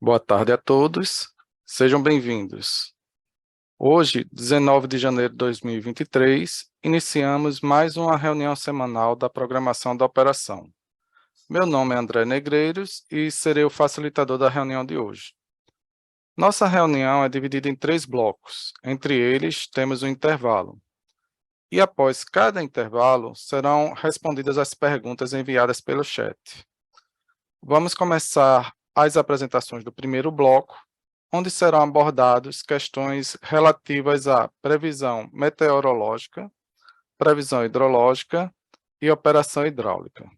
Boa tarde a todos, sejam bem-vindos. Hoje, 19 de janeiro de 2023, iniciamos mais uma reunião semanal da programação da operação. Meu nome é André Negreiros e serei o facilitador da reunião de hoje. Nossa reunião é dividida em 3 blocos, entre eles temos o intervalo. E após cada intervalo, serão respondidas as perguntas enviadas pelo chat. Vamos começar as apresentações do primeiro bloco, onde serão abordadas questões relativas à previsão meteorológica, previsão hidrológica e operação hidráulica.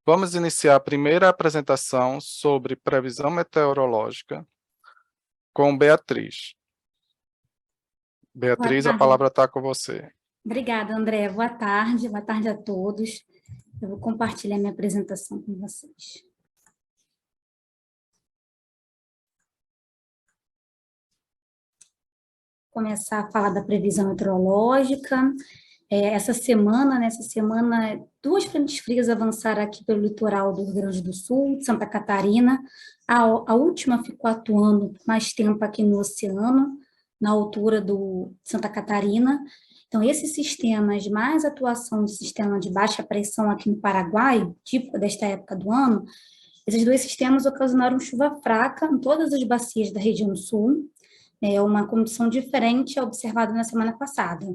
Vamos iniciar a primeira apresentação sobre previsão meteorológica com Beatriz. Beatriz, a palavra está com você. Obrigada, André. Boa tarde a todos. Eu vou compartilhar minha apresentação com vocês. Começar a falar da previsão meteorológica. Essa semana, duas frentes frias avançaram aqui pelo litoral do Rio Grande do Sul, de Santa Catarina. A última ficou atuando mais tempo aqui no oceano, na altura do Santa Catarina. Então, esses sistemas, mais atuação de sistema de baixa pressão aqui no Paraguai, típico desta época do ano, esses dois sistemas ocasionaram chuva fraca em todas as bacias da região sul, uma condição diferente observada na semana passada.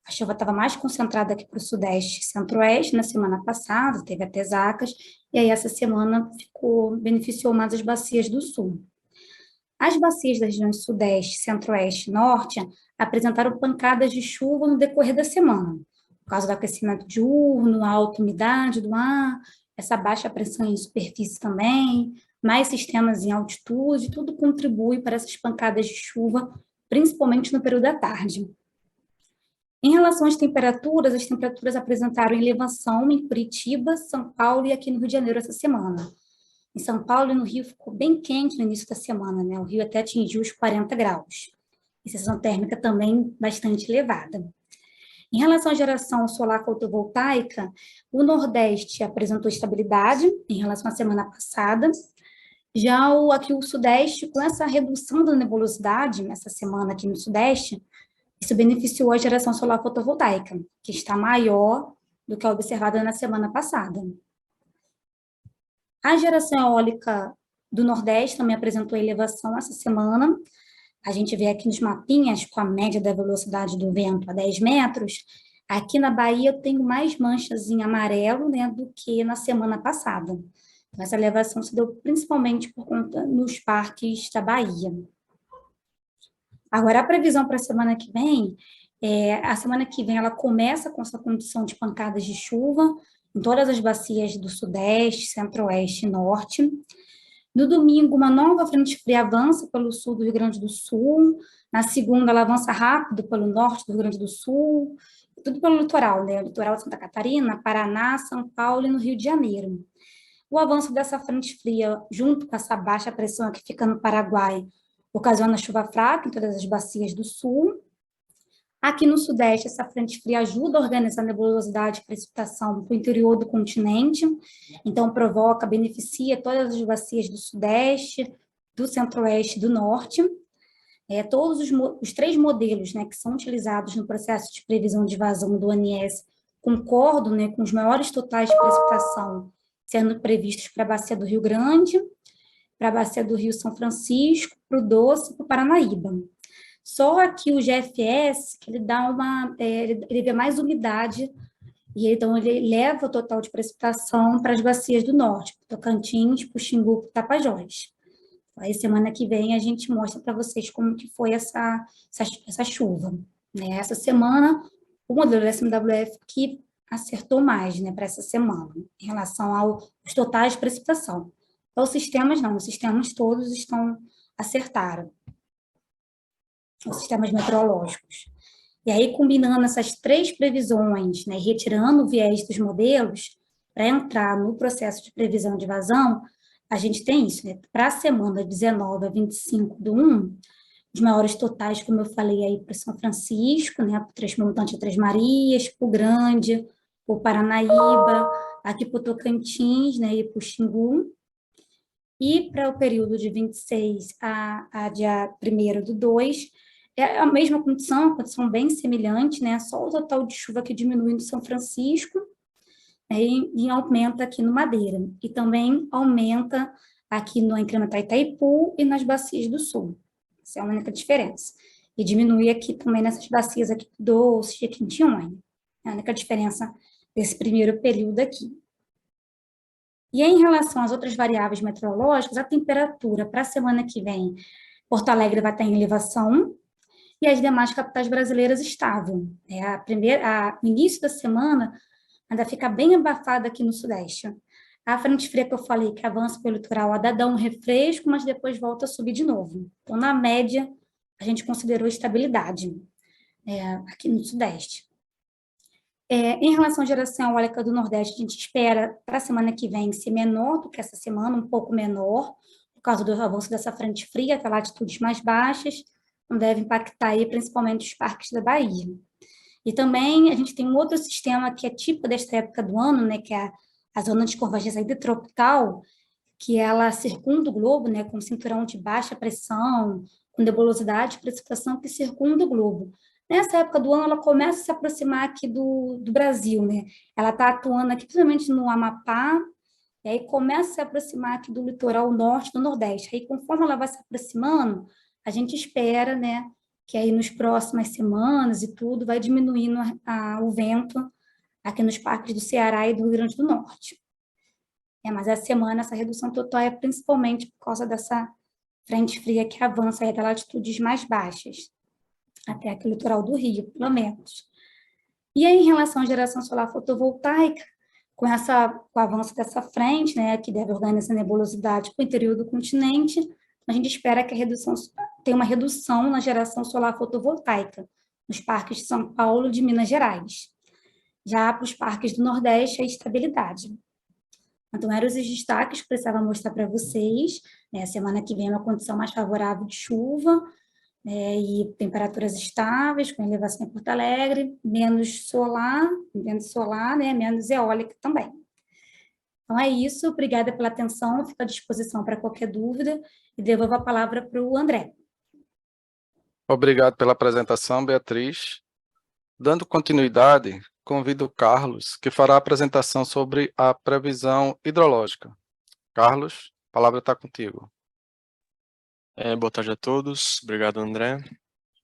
A chuva estava mais concentrada aqui para o sudeste e centro-oeste na semana passada, teve até zacas, e aí essa semana beneficiou mais as bacias do sul. As bacias das regiões sudeste, centro-oeste e norte apresentaram pancadas de chuva no decorrer da semana, por causa do aquecimento diurno, a alta umidade do ar, essa baixa pressão em superfície também, mais sistemas em altitude, tudo contribui para essas pancadas de chuva, principalmente no período da tarde. Em relação às temperaturas, as temperaturas apresentaram elevação em Curitiba, São Paulo e aqui no Rio de Janeiro essa semana. Em São Paulo e no Rio ficou bem quente no início da semana, O Rio até atingiu os 40 graus. E sensação térmica também bastante elevada. Em relação à geração solar fotovoltaica, o Nordeste apresentou estabilidade em relação à semana passada. Já aqui o Sudeste, com essa redução da nebulosidade, essa semana aqui no Sudeste, isso beneficiou a geração solar fotovoltaica, que está maior do que a observada na semana passada. A geração eólica do Nordeste também apresentou elevação essa semana. A gente vê aqui nos mapinhas, com a média da velocidade do vento a 10 metros, aqui na Bahia eu tenho mais manchas em amarelo, do que na semana passada. Então, essa elevação se deu principalmente por conta nos parques da Bahia. Agora, a previsão para a semana que vem ela começa com essa condição de pancadas de chuva em todas as bacias do Sudeste, Centro-Oeste e Norte. No domingo, uma nova frente fria avança pelo sul do Rio Grande do Sul. Na segunda, ela avança rápido pelo norte do Rio Grande do Sul, tudo pelo litoral, O litoral de Santa Catarina, Paraná, São Paulo e no Rio de Janeiro. O avanço dessa frente fria, junto com essa baixa pressão que fica no Paraguai, ocasiona chuva fraca em todas as bacias do sul. Aqui no Sudeste, essa frente fria ajuda a organizar a nebulosidade e precipitação para o interior do continente, então beneficia todas as bacias do Sudeste, do Centro-Oeste e do Norte. Todos os 3 modelos que são utilizados no processo de previsão de vazão do ANS concordam com os maiores totais de precipitação sendo previstos para a bacia do Rio Grande, para a bacia do Rio São Francisco, para o Doce e para o Paranaíba. Só aqui o GFS, que ele ele vê mais umidade, e então ele leva o total de precipitação para as bacias do norte, Tocantins, Puxingu e Tapajós. Aí semana que vem a gente mostra para vocês como que foi essa chuva. Essa semana, o modelo da SMWF que acertou mais para essa semana, em relação aos totais de precipitação. Então, os sistemas todos acertaram. Os sistemas meteorológicos. E aí, combinando essas 3 previsões, retirando o viés dos modelos, para entrar no processo de previsão de vazão, a gente tem isso, para a semana 19 a 25 do 1, os maiores totais, como eu falei aí, para São Francisco, para o Trecho Montante Três Marias, para o Grande, para o Paranaíba, aqui para o Tocantins, e para o Xingu. E para o período de 26 a dia 1º do 2, é a mesma condição, uma condição bem semelhante, né? Só o total de chuva que diminui no São Francisco, né? E aumenta aqui no Madeira. E também aumenta aqui no Incremental Itaipu e nas bacias do Sul. Essa é a única diferença. E diminui aqui também nessas bacias aqui do Doce e Quintionha. É a única diferença desse primeiro período aqui. E em relação às outras variáveis meteorológicas, a temperatura para a semana que vem, Porto Alegre vai estar em elevação e as demais capitais brasileiras estável. O início da semana ainda fica bem abafado aqui no Sudeste. A frente fria que eu falei, que avança pelo litoral, ainda dá um refresco, mas depois volta a subir de novo. Então, na média, a gente considerou estabilidade aqui no Sudeste. Em relação à geração eólica do Nordeste, a gente espera para a semana que vem ser menor do que essa semana, um pouco menor, por causa do avanço dessa frente fria até latitudes mais baixas, não deve impactar aí principalmente os parques da Bahia. E também a gente tem um outro sistema que é típico desta época do ano, né, que é a zona de convergência intertropical, que ela circunda o globo, né, com um cinturão de baixa pressão, com nebulosidade de precipitação que circunda o globo. Nessa época do ano, ela começa a se aproximar aqui do Brasil, né? Ela está atuando aqui, principalmente no Amapá, e aí começa a se aproximar aqui do litoral norte, do Nordeste. Aí, conforme ela vai se aproximando, a gente espera, né, que aí nas próximas semanas e tudo, vai diminuindo o vento aqui nos parques do Ceará e do Rio Grande do Norte. Mas essa semana, essa redução total é principalmente por causa dessa frente fria que avança aí até latitudes mais baixas, até aqui o litoral do Rio, pelo menos. E aí, em relação à geração solar fotovoltaica, com o avanço dessa frente, né, que deve organizar nebulosidade para o interior do continente, a gente espera que tenha uma redução na geração solar fotovoltaica nos parques de São Paulo e de Minas Gerais. Já para os parques do Nordeste, a estabilidade. Então, eram os destaques que precisava mostrar para vocês. Né? Semana que vem é uma condição mais favorável de chuva, né? E temperaturas estáveis, com elevação em Porto Alegre, menos solar, né? Menos eólica também. Então, é isso. Obrigada pela atenção. Fico à disposição para qualquer dúvida e devolvo a palavra para o André. Obrigado pela apresentação, Beatriz. Dando continuidade, convido o Carlos, que fará a apresentação sobre a previsão hidrológica. Carlos, a palavra está contigo. Boa tarde a todos. Obrigado, André.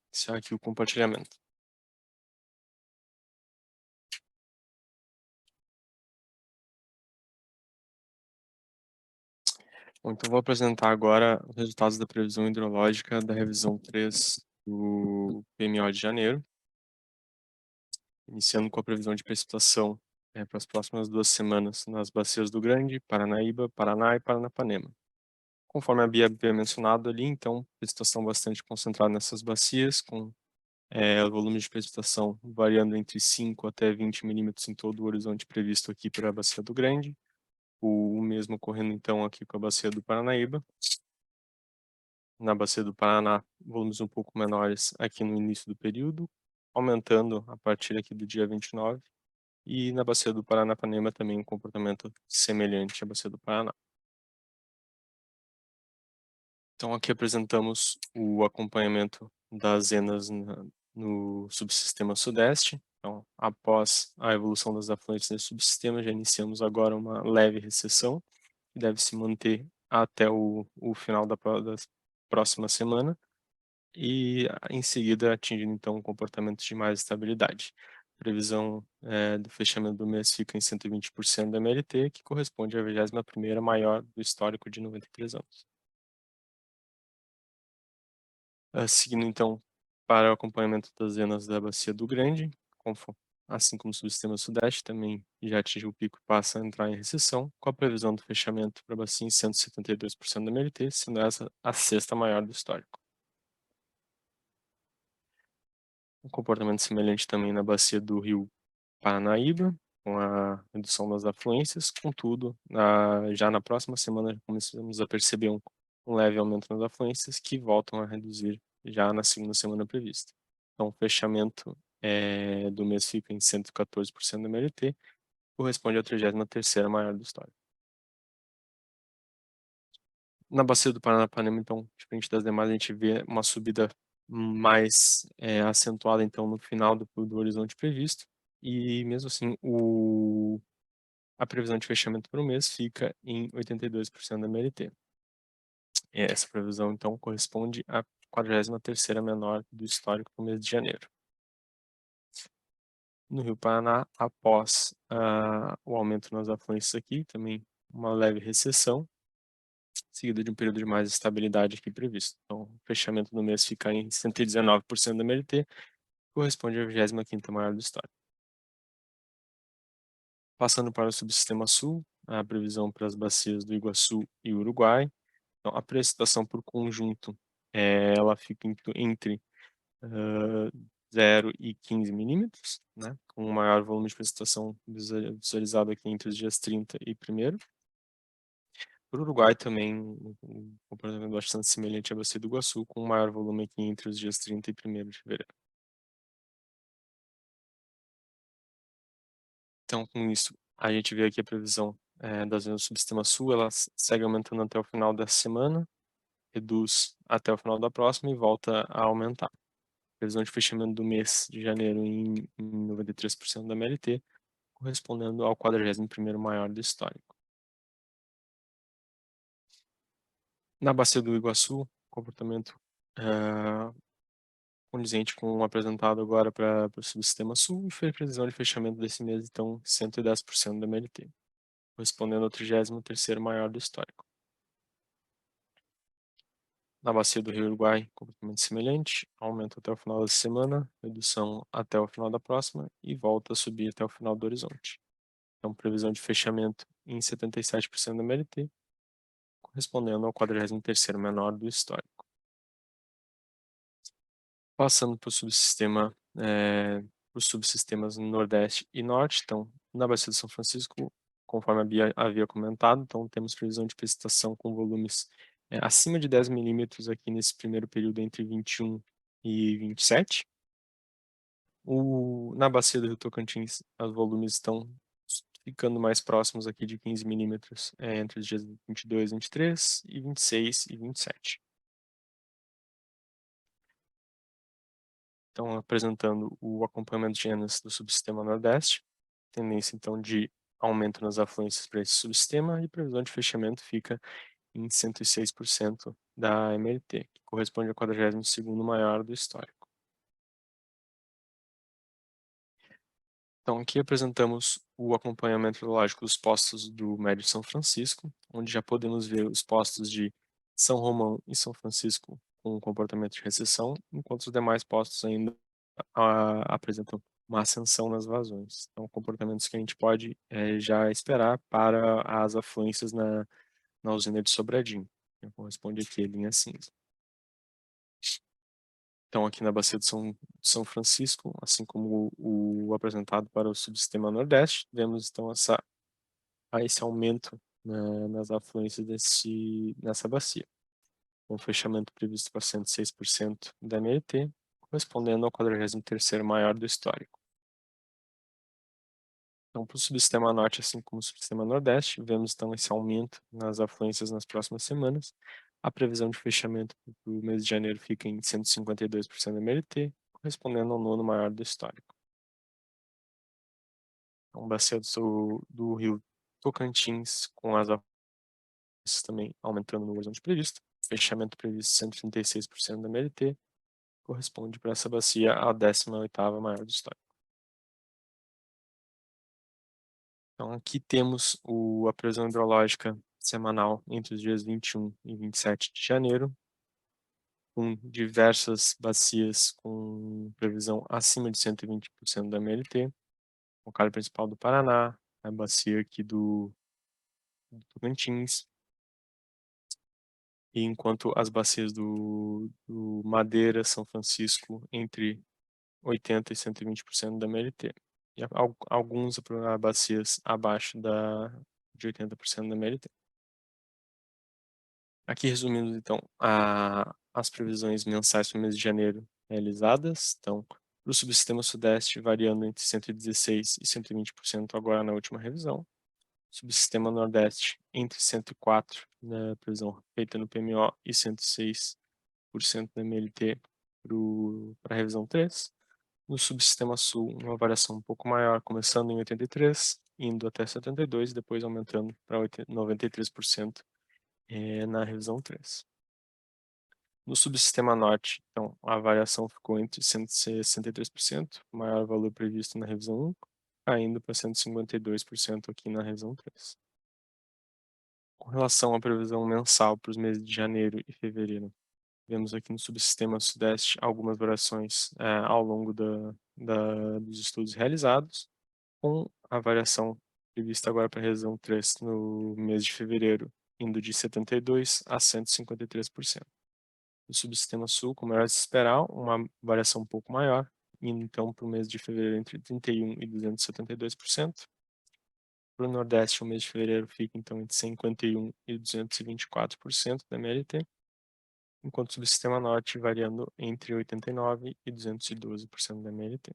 Iniciar aqui o compartilhamento. Bom, então vou apresentar agora os resultados da previsão hidrológica da revisão 3 do PMO de janeiro, iniciando com a previsão de precipitação para as próximas 2 semanas nas bacias do Grande, Paranaíba, Paraná e Paranapanema. Conforme havia mencionado ali, então, precipitação bastante concentrada nessas bacias, com o volume de precipitação variando entre 5 até 20 milímetros em todo o horizonte previsto aqui para a bacia do Grande, o mesmo ocorrendo então aqui com a bacia do Paranaíba. Na bacia do Paraná, volumes um pouco menores aqui no início do período, aumentando a partir aqui do dia 29, e na bacia do Paranapanema também um comportamento semelhante à bacia do Paraná. Então aqui apresentamos o acompanhamento das zenas no subsistema sudeste. Então, após a evolução das afluentes nesse subsistema, já iniciamos agora uma leve recessão, que deve se manter até o final da próxima semana, e em seguida atingindo então um comportamento de mais estabilidade. A previsão do fechamento do mês fica em 120% da MLT, que corresponde à 21ª maior do histórico de 93 anos. Seguindo então para o acompanhamento das zenas da Bacia do Grande, assim como o subsistema sudeste também já atingiu o pico e passa a entrar em recessão, com a previsão do fechamento para a bacia em 172% da MLT, sendo essa a 6ª maior do histórico. Um comportamento semelhante também na bacia do rio Paranaíba, com a redução das afluências, contudo, já na próxima semana começamos a perceber um leve aumento nas afluências, que voltam a reduzir já na segunda semana prevista. Então, o fechamento do mês fica em 114% da MLT, corresponde à 33ª maior do histórico. Na bacia do Paranapanema, então, diferente das demais, a gente vê uma subida mais acentuada, então, no final do horizonte previsto. E, mesmo assim, a previsão de fechamento para o mês fica em 82% da MLT. Essa previsão, então, corresponde à 43ª menor do histórico no mês de janeiro. No Rio Paraná, após o aumento nas afluências aqui, também uma leve recessão, seguida de um período de mais estabilidade aqui previsto. Então, o fechamento do mês fica em 119% da MLT, corresponde à 25ª maior do histórico. Passando para o subsistema sul, a previsão para as bacias do Iguaçu e Uruguai. Então, a precipitação por conjunto, ela fica entre 0 e 15 milímetros, né, com o maior volume de precipitação visualizado aqui entre os dias 30 e 1º. Para o Uruguai também, um comportamento bastante semelhante à bacia do Iguaçu, com o maior volume aqui entre os dias 30 e 1º de fevereiro. Então, com isso, a gente vê aqui a previsão das zonas do subsistema sul, ela segue aumentando até o final dessa semana, reduz até o final da próxima e volta a aumentar. Previsão de fechamento do mês de janeiro em 93% da MLT, correspondendo ao 41º maior do histórico. Na bacia do Iguaçu, comportamento condizente com o apresentado agora para o subsistema sul, e foi previsão de fechamento desse mês, então, 110% da MLT, correspondendo ao 33º maior do histórico. Na bacia do Rio Uruguai, comportamento semelhante, aumento até o final da semana, redução até o final da próxima e volta a subir até o final do horizonte. Então, previsão de fechamento em 77% da MLT, correspondendo ao 43º menor do histórico. Passando para os subsistemas Nordeste e Norte, então, na bacia do São Francisco, conforme a Bia havia comentado, então temos previsão de precipitação com volumes acima de 10 milímetros aqui nesse primeiro período entre 21 e 27. Na bacia do Rio Tocantins, os volumes estão ficando mais próximos aqui de 15 milímetros entre os dias 22, 23 e 26 e 27. Então, apresentando o acompanhamento de genas do subsistema Nordeste, tendência então de aumento nas afluências para esse subsistema e previsão de fechamento fica em 106% da MLT, que corresponde ao 42º maior do histórico. Então, aqui apresentamos o acompanhamento hidrológico dos postos do Médio São Francisco, onde já podemos ver os postos de São Romão e São Francisco com comportamento de recessão, enquanto os demais postos ainda apresentam uma ascensão nas vazões. Então, comportamentos que a gente pode já esperar para as afluências na usina de Sobradinho, que corresponde aqui a linha cinza. Então, aqui na bacia de São Francisco, assim como o apresentado para o subsistema Nordeste, vemos então esse aumento nas afluências nessa bacia. Com fechamento previsto para 106% da MLT, correspondendo ao 43º maior do histórico. Então, para o subsistema Norte, assim como o subsistema Nordeste, vemos então esse aumento nas afluências nas próximas semanas. A previsão de fechamento para o mês de janeiro fica em 152% da MLT, correspondendo ao 9º maior do histórico. Então, bacia do Rio Tocantins, com as afluências também aumentando no horizonte previsto. Fechamento previsto 136% da MLT, corresponde para essa bacia à 18ª maior do histórico. Então, aqui temos a previsão hidrológica semanal entre os dias 21 e 27 de janeiro, com diversas bacias com previsão acima de 120% da MLT, o caso principal do Paraná, a bacia aqui do Tocantins, e enquanto as bacias do Madeira, São Francisco, entre 80% e 120% da MLT. E alguns bacias abaixo de 80% da MLT. Aqui resumindo, então, as previsões mensais para o mês de janeiro realizadas. Então, para o subsistema Sudeste, variando entre 116% e 120% agora na última revisão. Subsistema Nordeste entre 104 na previsão feita no PMO e 106% da MLT para a revisão 3. No Subsistema Sul, uma variação um pouco maior, começando em 83%, indo até 72% e depois aumentando para 93% na revisão 3. No Subsistema Norte, então, a variação ficou entre 163%, maior valor previsto na revisão 1, caindo para 152% aqui na revisão 3. Com relação à previsão mensal para os meses de janeiro e fevereiro, vemos aqui no Subsistema Sudeste algumas variações ao longo dos estudos realizados, com a variação prevista agora para a revisão 3 no mês de fevereiro, indo de 72% a 153%. No Subsistema Sul, como era de se esperar, uma variação um pouco maior, indo então para o mês de fevereiro entre 31% e 272%. Para o Nordeste, o mês de fevereiro fica então entre 51% e 224% da MLT, enquanto o Subsistema Norte variando entre 89% e 212% da MLT.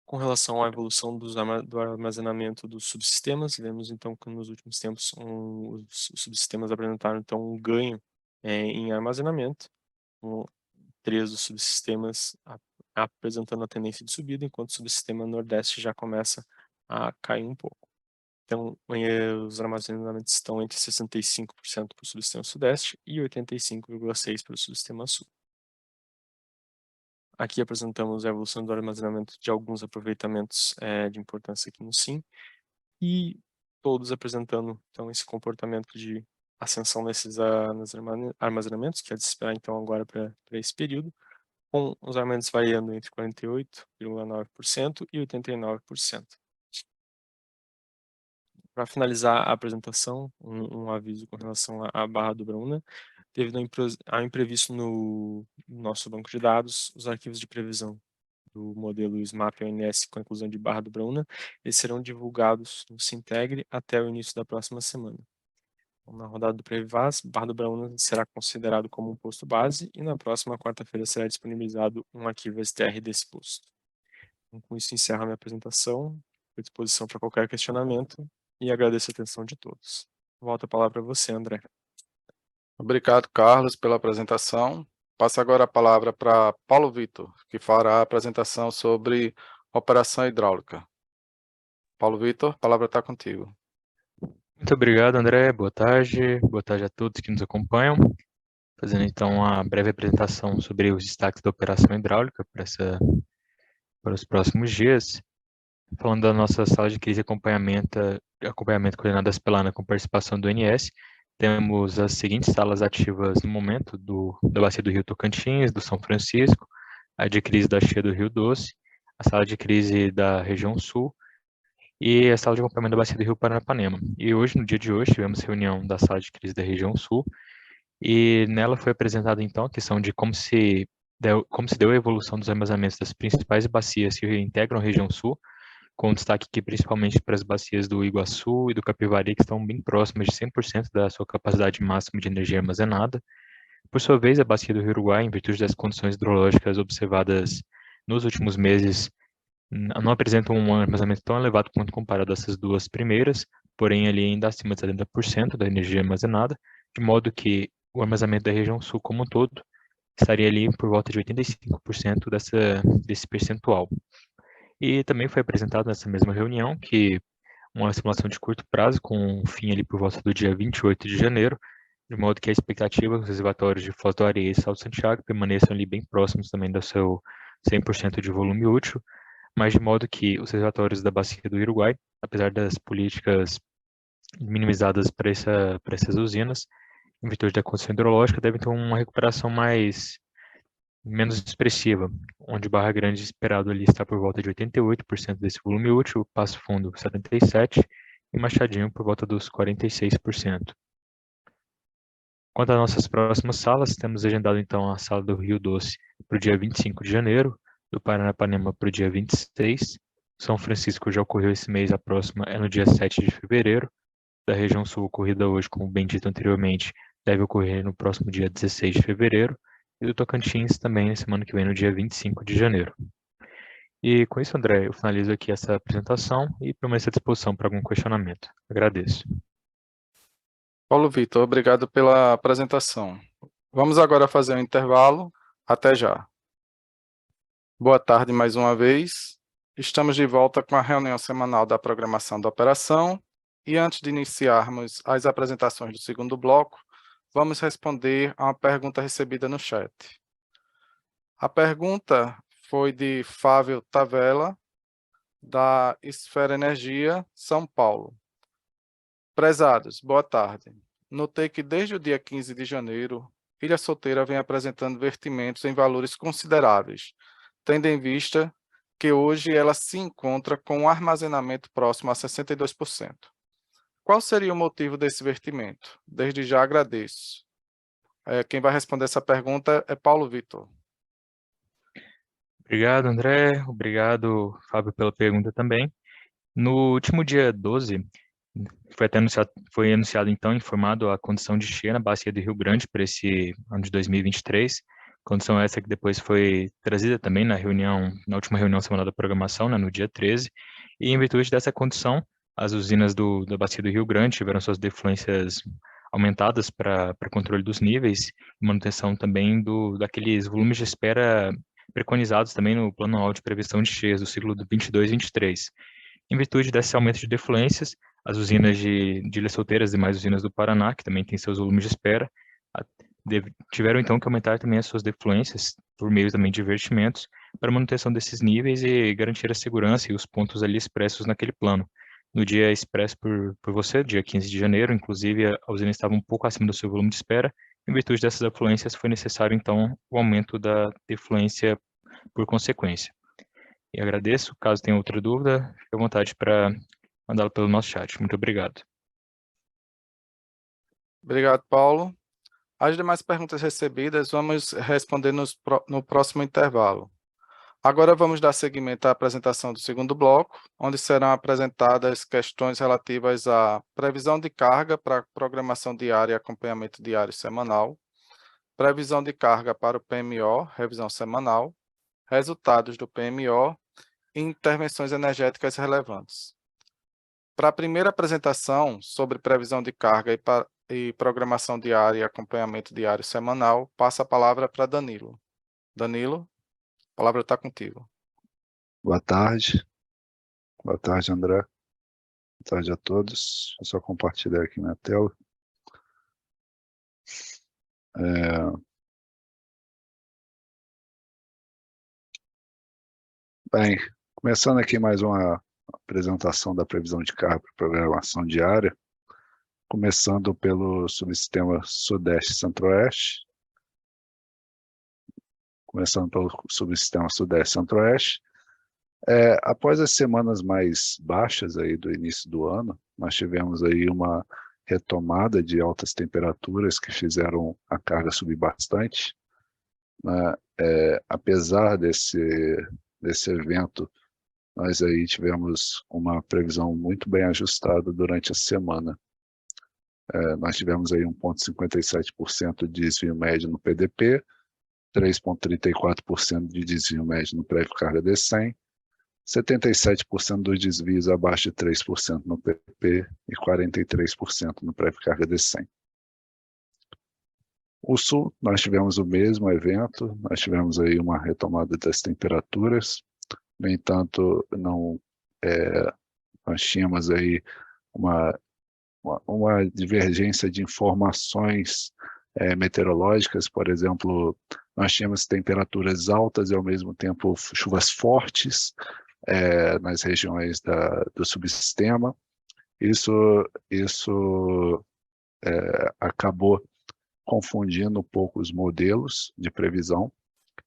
Com relação à evolução do armazenamento dos subsistemas, vemos então que nos últimos tempos os subsistemas apresentaram então um ganho em armazenamento, com 3 dos subsistemas apresentando a tendência de subida, enquanto o subsistema Nordeste já começa a cair um pouco. Então, os armazenamentos estão entre 65% para o subsistema Sudeste e 85,6% para o subsistema Sul. Aqui apresentamos a evolução do armazenamento de alguns aproveitamentos de importância aqui no SIM, e todos apresentando então esse comportamento de ascensão nesses armazenamentos, que é de se esperar então agora para esse período, com os armamentos variando entre 48,9% e 89%. Para finalizar a apresentação, um aviso com relação à barra do Bruna. Devido ao imprevisto no nosso banco de dados, os arquivos de previsão do modelo SMAP ONS com a inclusão de barra do Bruna, eles serão divulgados no Sintegre até o início da próxima semana. Então, na rodada do Previvaz, barra do Bruna será considerado como um posto base e na próxima quarta-feira será disponibilizado um arquivo STR desse posto. Então, com isso encerro a minha apresentação, estou à disposição para qualquer questionamento e agradeço a atenção de todos. Volto a palavra para você, André. Obrigado, Carlos, pela apresentação. Passo agora a palavra para Paulo Vitor, que fará a apresentação sobre operação hidráulica. Paulo Vitor, a palavra está contigo. Muito obrigado, André. Boa tarde a todos que nos acompanham. Fazendo então uma breve apresentação sobre os destaques da operação hidráulica para os próximos dias. Falando da nossa sala de crise e acompanhamento coordenadas pela ANA com participação do ONS, temos as seguintes salas ativas no momento da Bacia do Rio Tocantins, do São Francisco, a de crise da Chia do Rio Doce, a sala de crise da região Sul e a sala de acompanhamento da Bacia do Rio Paranapanema. E hoje, no dia de hoje, tivemos reunião da sala de crise da região Sul e nela foi apresentada então a questão de como se deu a evolução dos armazenamentos das principais bacias que integram a região Sul, com destaque aqui principalmente para as bacias do Iguaçu e do Capivari, que estão bem próximas de 100% da sua capacidade máxima de energia armazenada. Por sua vez, a bacia do Rio Uruguai, em virtude das condições hidrológicas observadas nos últimos meses, não apresenta um armazenamento tão elevado quanto comparado a essas duas primeiras, porém ali ainda acima de 70% da energia armazenada, de modo que o armazenamento da região sul como um todo estaria ali por volta de 85% desse percentual. E também foi apresentado nessa mesma reunião que uma simulação de curto prazo, com fim ali por volta do dia 28 de janeiro, de modo que a expectativa é que os reservatórios de Foz do Areia e Salto Santiago permaneçam ali bem próximos também do seu 100% de volume útil, mas de modo que os reservatórios da Bacia do Uruguai, apesar das políticas minimizadas para essas usinas, em virtude da condição hidrológica, devem ter uma recuperação menos expressiva, onde Barra Grande esperado ali está por volta de 88% desse volume útil, Passo Fundo 77% e Machadinho por volta dos 46%. Quanto às nossas próximas salas, temos agendado então a sala do Rio Doce para o dia 25 de janeiro, do Paranapanema para o dia 26, São Francisco já ocorreu esse mês, a próxima é no dia 7 de fevereiro, da região sul ocorrida hoje, como bem dito anteriormente, deve ocorrer no próximo dia 16 de fevereiro, e do Tocantins também na semana que vem, no dia 25 de janeiro. E com isso, André, eu finalizo aqui essa apresentação e permaneço à disposição para algum questionamento. Agradeço. Paulo Vitor, obrigado pela apresentação. Vamos agora fazer um intervalo. Até já. Boa tarde mais uma vez. Estamos de volta com a reunião semanal da programação da operação. E antes de iniciarmos as apresentações do segundo bloco, vamos responder a uma pergunta recebida no chat. A pergunta foi de Fábio Tavella, da Esfera Energia, São Paulo. Prezados, boa tarde. Notei que desde o dia 15 de janeiro, Ilha Solteira vem apresentando vertimentos em valores consideráveis, tendo em vista que hoje ela se encontra com um armazenamento próximo a 62%. Qual seria o motivo desse vertimento? Desde já agradeço. Quem vai responder essa pergunta é Paulo Vitor. Obrigado, André. Obrigado, Fábio, pela pergunta também. No último dia 12, foi anunciado, então, informado a condição de cheia na bacia do Rio Grande para esse ano de 2023, condição essa que depois foi trazida também na última reunião semanal da programação, né, no dia 13, e em virtude dessa condição, as usinas da bacia do Rio Grande tiveram suas defluências aumentadas para controle dos níveis e manutenção também daqueles volumes de espera preconizados também no plano anual de previsão de cheias do ciclo do 22-23. Em virtude desse aumento de defluências, as usinas de Ilha Solteira e demais usinas do Paraná, que também têm seus volumes de espera, tiveram então que aumentar também as suas defluências por meio também de investimentos para manutenção desses níveis e garantir a segurança e os pontos ali expressos naquele plano. No dia expresso por você, dia 15 de janeiro, inclusive a usina estava um pouco acima do seu volume de espera. Em virtude dessas afluências, foi necessário então o aumento da defluência por consequência. E agradeço. Caso tenha outra dúvida, fique à vontade para mandá-la pelo nosso chat. Muito obrigado. Obrigado, Paulo. As demais perguntas recebidas vamos responder no próximo intervalo. Agora vamos dar seguimento à apresentação do segundo bloco, onde serão apresentadas questões relativas à previsão de carga para programação diária e acompanhamento diário e semanal, previsão de carga para o PMO, revisão semanal, resultados do PMO e intervenções energéticas relevantes. Para a primeira apresentação sobre previsão de carga e programação diária e acompanhamento diário semanal, passa a palavra para Danilo. Danilo, a palavra está contigo. Boa tarde. Boa tarde, André. Boa tarde a todos. Vou só compartilhar aqui na tela. Bem, começando aqui mais uma apresentação da previsão de carga para programação diária, começando pelo subsistema Sudeste e Centro-Oeste. Começando pelo subsistema Sudeste e Centro-Oeste. Após as semanas mais baixas aí do início do ano, nós tivemos aí uma retomada de altas temperaturas que fizeram a carga subir bastante, né? Apesar desse evento, nós aí tivemos uma previsão muito bem ajustada durante a semana. Nós tivemos aí 1,57% de desvio médio no PDP, 3,34% de desvio médio no prévio carga D100, 77% dos desvios abaixo de 3% no PP e 43% no prévio carga D100. O Sul, nós tivemos o mesmo evento, nós tivemos aí uma retomada das temperaturas, no entanto, nós tínhamos aí uma divergência de informações meteorológicas. Por exemplo, nós tínhamos temperaturas altas e ao mesmo tempo chuvas fortes nas regiões do subsistema. Isso acabou confundindo um pouco os modelos de previsão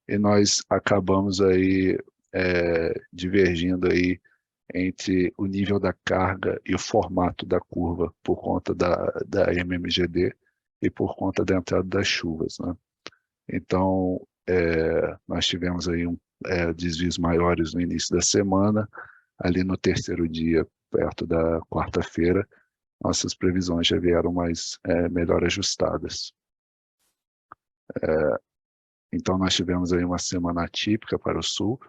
e nós acabamos aí divergindo aí entre o nível da carga e o formato da curva por conta da MMGD e por conta da entrada das chuvas, né? Então, nós tivemos aí desvios maiores no início da semana, ali no terceiro dia, perto da quarta-feira, nossas previsões já vieram melhor ajustadas. Então, nós tivemos aí uma semana atípica para o Sul,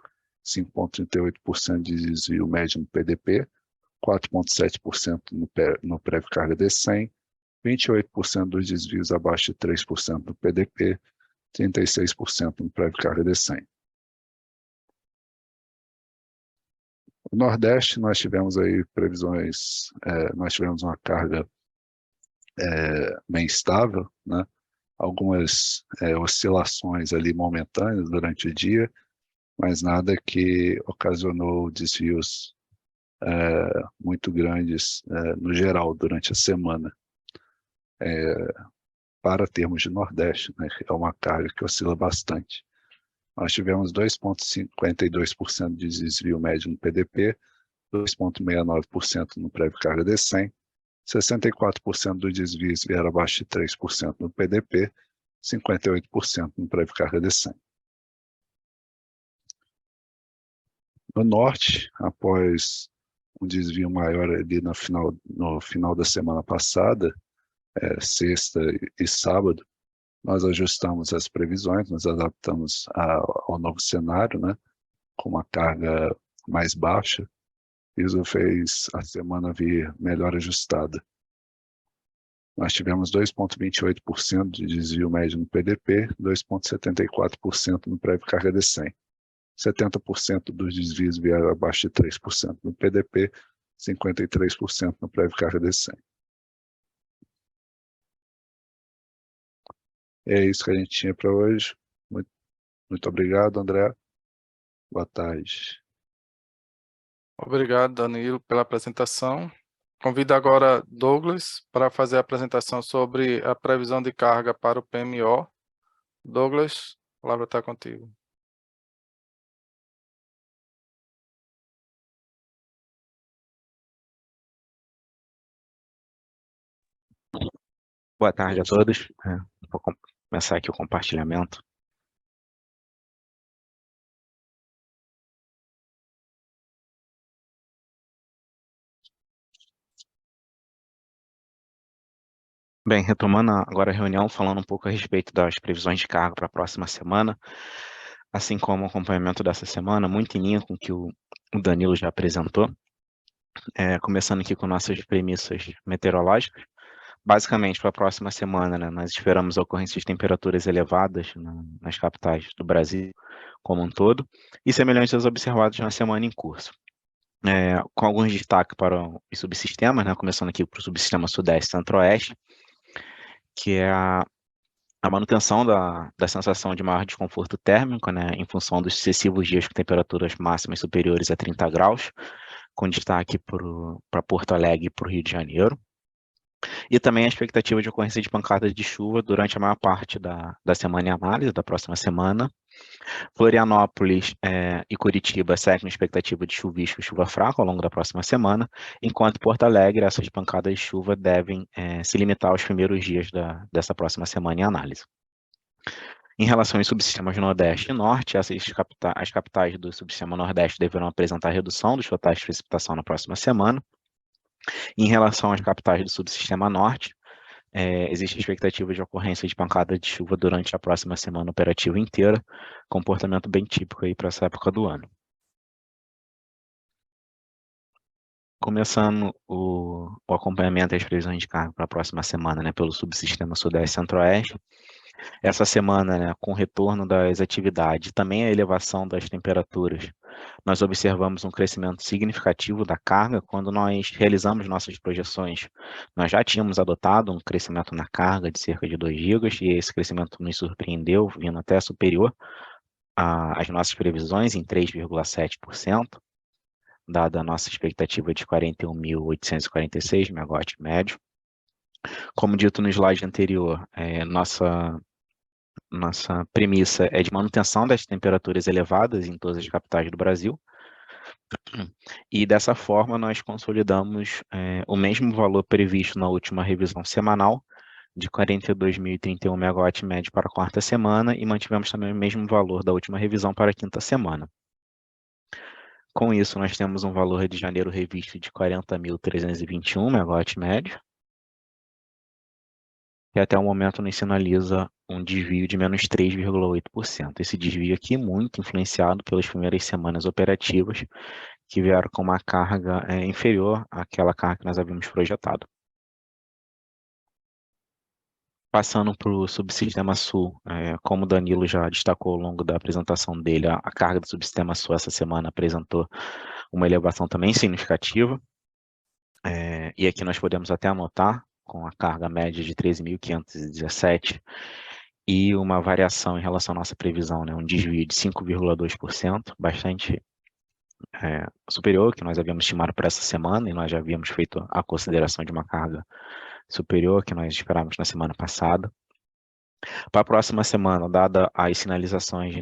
5,38% de desvio médio no PDP, 4,7% no prévio carga D100, 28% dos desvios abaixo de 3% no PDP, 36% no prévio carga D100. No Nordeste, nós tivemos aí previsões, nós tivemos uma carga bem estável, né? Algumas oscilações ali momentâneas durante o dia, mas nada que ocasionou desvios muito grandes no geral durante a semana. Para termos de Nordeste, né, é uma carga que oscila bastante. Nós tivemos 2,52% de desvio médio no PDP, 2,69% no prévio carga D100, 64% dos desvios vieram abaixo de 3% no PDP, 58% no prévio carga D100. No Norte, após um desvio maior ali no final da semana passada, sexta e sábado, nós ajustamos as previsões, nos adaptamos ao novo cenário, né, com uma carga mais baixa. Isso fez a semana vir melhor ajustada. Nós tivemos 2,28% de desvio médio no PDP, 2,74% no prévio carga D100. 70% dos desvios vieram abaixo de 3% no PDP, 53% no prévio carga D100. É isso que a gente tinha para hoje. Muito obrigado, André. Boa tarde. Obrigado, Danilo, pela apresentação. Convido agora Douglas para fazer a apresentação sobre a previsão de carga para o PMO. Douglas, a palavra está contigo. Boa tarde a todos. Vou começar aqui o compartilhamento. Bem, retomando agora a reunião, falando um pouco a respeito das previsões de carga para a próxima semana, assim como o acompanhamento dessa semana, muito em linha com o que o Danilo já apresentou, começando aqui com nossas premissas meteorológicas. Basicamente, para a próxima semana, né, nós esperamos a ocorrência de temperaturas elevadas nas capitais do Brasil como um todo, e semelhantes às observadas na semana em curso. Com alguns destaques para os subsistemas, né, começando aqui para o subsistema Sudeste e Centro-Oeste, que é a manutenção da sensação de maior desconforto térmico, né, em função dos sucessivos dias com temperaturas máximas superiores a 30 graus, com destaque para Porto Alegre e para o Rio de Janeiro. E também a expectativa de ocorrência de pancadas de chuva durante a maior parte da semana em análise, da próxima semana. Florianópolis e Curitiba seguem expectativa de chuvisco e chuva fraca ao longo da próxima semana, enquanto Porto Alegre, essas pancadas de chuva devem se limitar aos primeiros dias dessa próxima semana em análise. Em relação aos subsistemas Nordeste e Norte, as capitais do subsistema Nordeste deverão apresentar redução dos totais de precipitação na próxima semana. Em relação às capitais do subsistema Norte, existe expectativa de ocorrência de pancada de chuva durante a próxima semana operativa inteira, comportamento bem típico aí para essa época do ano. Começando o acompanhamento das previsões de carga para a próxima semana, né, pelo subsistema Sudeste e Centro-Oeste. Essa semana, né, com o retorno das atividades, também a elevação das temperaturas, nós observamos um crescimento significativo da carga. Quando nós realizamos nossas projeções, nós já tínhamos adotado um crescimento na carga de cerca de 2 gigas, e esse crescimento nos surpreendeu, vindo até superior às nossas previsões, em 3,7%, dada a nossa expectativa de 41.846 megawatt médio. Como dito no slide anterior, nossa premissa é de manutenção das temperaturas elevadas em todas as capitais do Brasil, e dessa forma nós consolidamos o mesmo valor previsto na última revisão semanal, de 42.031 megawatt médio para a quarta semana, e mantivemos também o mesmo valor da última revisão para a quinta semana. Com isso, nós temos um valor de janeiro revisto de 40.321 megawatt médio, que até o momento nos sinaliza um desvio de menos 3,8%. Esse desvio aqui muito influenciado pelas primeiras semanas operativas, que vieram com uma carga inferior àquela carga que nós havíamos projetado. Passando para o subsistema Sul, como o Danilo já destacou ao longo da apresentação dele, a carga do subsistema Sul essa semana apresentou uma elevação também significativa, e aqui nós podemos até anotar, com a carga média de 13.517 e uma variação em relação à nossa previsão, um desvio de 5,2%, bastante superior ao que nós havíamos estimado para essa semana, e nós já havíamos feito a consideração de uma carga superior que nós esperávamos na semana passada. Para a próxima semana, dada as sinalizações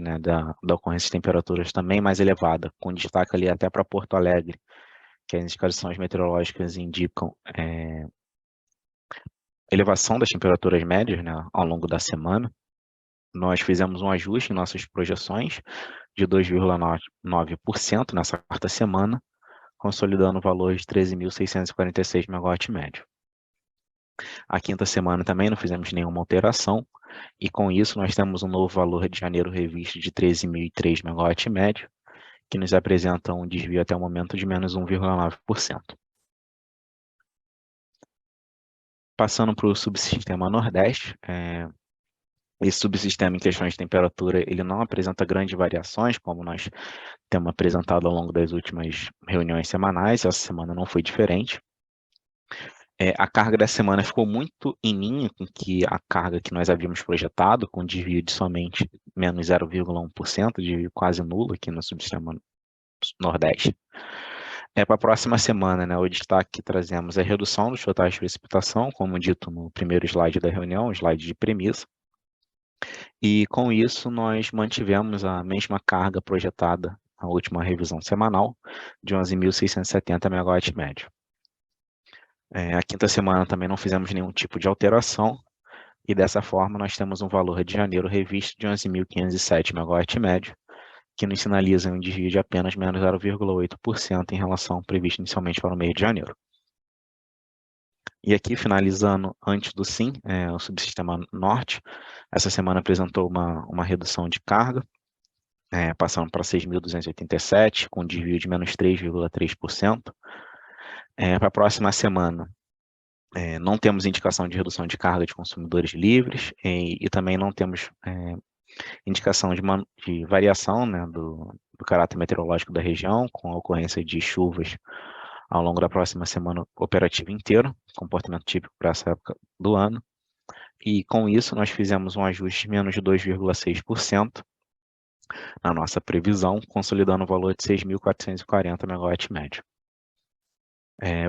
da ocorrência de temperaturas também mais elevada, com destaque ali até para Porto Alegre, que as indicações meteorológicas indicam elevação das temperaturas médias ao longo da semana, nós fizemos um ajuste em nossas projeções de 2,9% nessa quarta semana, consolidando o valor de 13.646 MW médio. A quinta semana também não fizemos nenhuma alteração, e com isso nós temos um novo valor de janeiro revisto de 13.003 MW médio, que nos apresenta um desvio até o momento de menos 1,9%. Passando para o subsistema Nordeste, esse subsistema em questões de temperatura, ele não apresenta grandes variações, como nós temos apresentado ao longo das últimas reuniões semanais, essa semana não foi diferente. A carga dessa semana ficou muito em linha com que a carga que nós havíamos projetado, com desvio de somente menos 0,1%, de quase nulo aqui no subsistema Nordeste. Para a próxima semana, o destaque que trazemos é a redução dos totais de precipitação, como dito no primeiro slide da reunião, o slide de premissa. E com isso nós mantivemos a mesma carga projetada na última revisão semanal, de 11.670 MW médio. A quinta semana também não fizemos nenhum tipo de alteração, e dessa forma nós temos um valor de janeiro revisto de 11.507 MW médio, que nos sinaliza um desvio de apenas menos 0,8% em relação ao previsto inicialmente para o mês de janeiro. E aqui, finalizando antes do SIM, o subsistema Norte, essa semana apresentou uma redução de carga, passando para 6.287, com desvio de menos 3,3%. Para a próxima semana, não temos indicação de redução de carga de consumidores livres, e também não temos indicação de variação do caráter meteorológico da região, com a ocorrência de chuvas ao longo da próxima semana operativa inteira, comportamento típico para essa época do ano. E com isso nós fizemos um ajuste de menos de 2,6% na nossa previsão, consolidando o valor de 6.440 MW médio.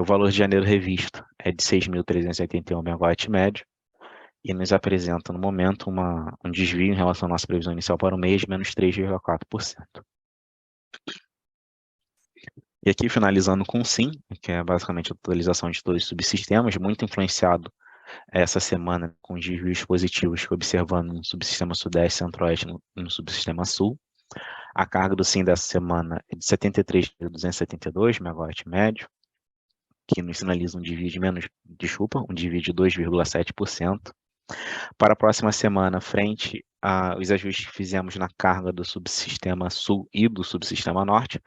O valor de janeiro revisto é de 6.381 MW médio, e nos apresenta, no momento, um desvio em relação à nossa previsão inicial para o mês, de menos 3,4%. E aqui, finalizando com o SIM, que é basicamente a totalização de todos os subsistemas, muito influenciado essa semana com os desvios positivos que observamos no subsistema Sudeste, Centro-Oeste e no subsistema Sul. A carga do SIM dessa semana é de 73.272 MW médio, que nos sinaliza um desvio de um desvio de 2,7%. Para a próxima semana, frente aos ajustes que fizemos na carga do subsistema Sul e do subsistema Norte,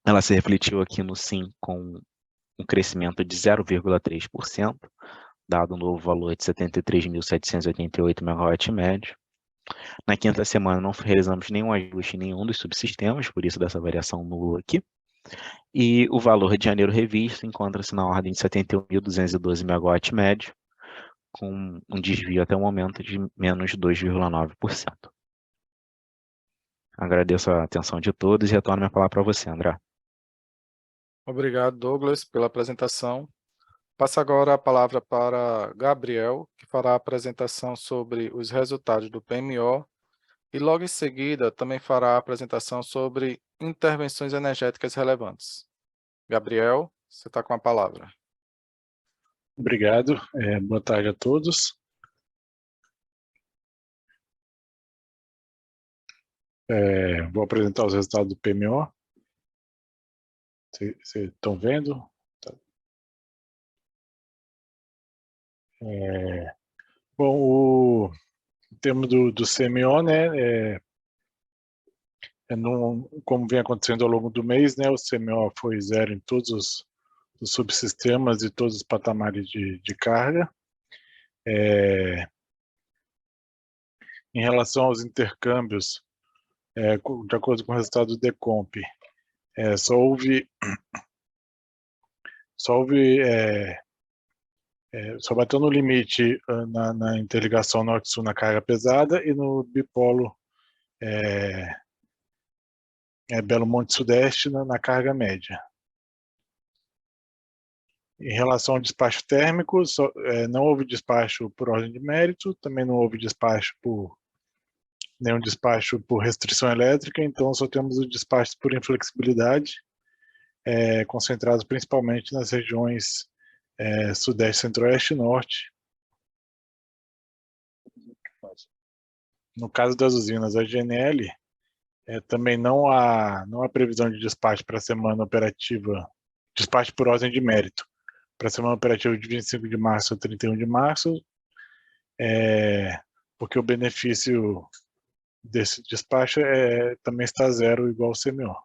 ela se refletiu aqui no SIM com um crescimento de 0,3%, dado um novo valor de 73.788 MW médio. Na quinta semana não realizamos nenhum ajuste em nenhum dos subsistemas, por isso dessa variação nula aqui. E o valor de janeiro revisto encontra-se na ordem de 71.212 MW médio, com um desvio até o momento de menos 2,9%. Agradeço a atenção de todos e retorno minha palavra para você, André. Obrigado, Douglas, pela apresentação. Passo agora a palavra para Gabriel, que fará a apresentação sobre os resultados do PMO, e logo em seguida também fará a apresentação sobre intervenções energéticas relevantes. Gabriel, você está com a palavra. Obrigado, boa tarde a todos. Vou apresentar os resultados do PMO. Vocês estão vendo? Tá. Bom, em termos do CMO, né, como vem acontecendo ao longo do mês, né, o CMO foi 0 em todos os subsistemas e todos os patamares de carga. Em relação aos intercâmbios, de acordo com o resultado do Decomp, só bateu no limite na interligação norte-sul na carga pesada e no bipolo Belo Monte Sudeste na carga média. Em relação ao despacho térmico, não houve despacho por ordem de mérito, também não houve nenhum despacho por restrição elétrica, então só temos os despachos por inflexibilidade, concentrados principalmente nas regiões Sudeste, Centro-Oeste e Norte. No caso das usinas, a GNL, também não há previsão de despacho para a semana operativa, despacho por ordem de mérito, para a semana operativa de 25 de março a 31 de março, porque o benefício desse despacho também está 0, igual ao CMO.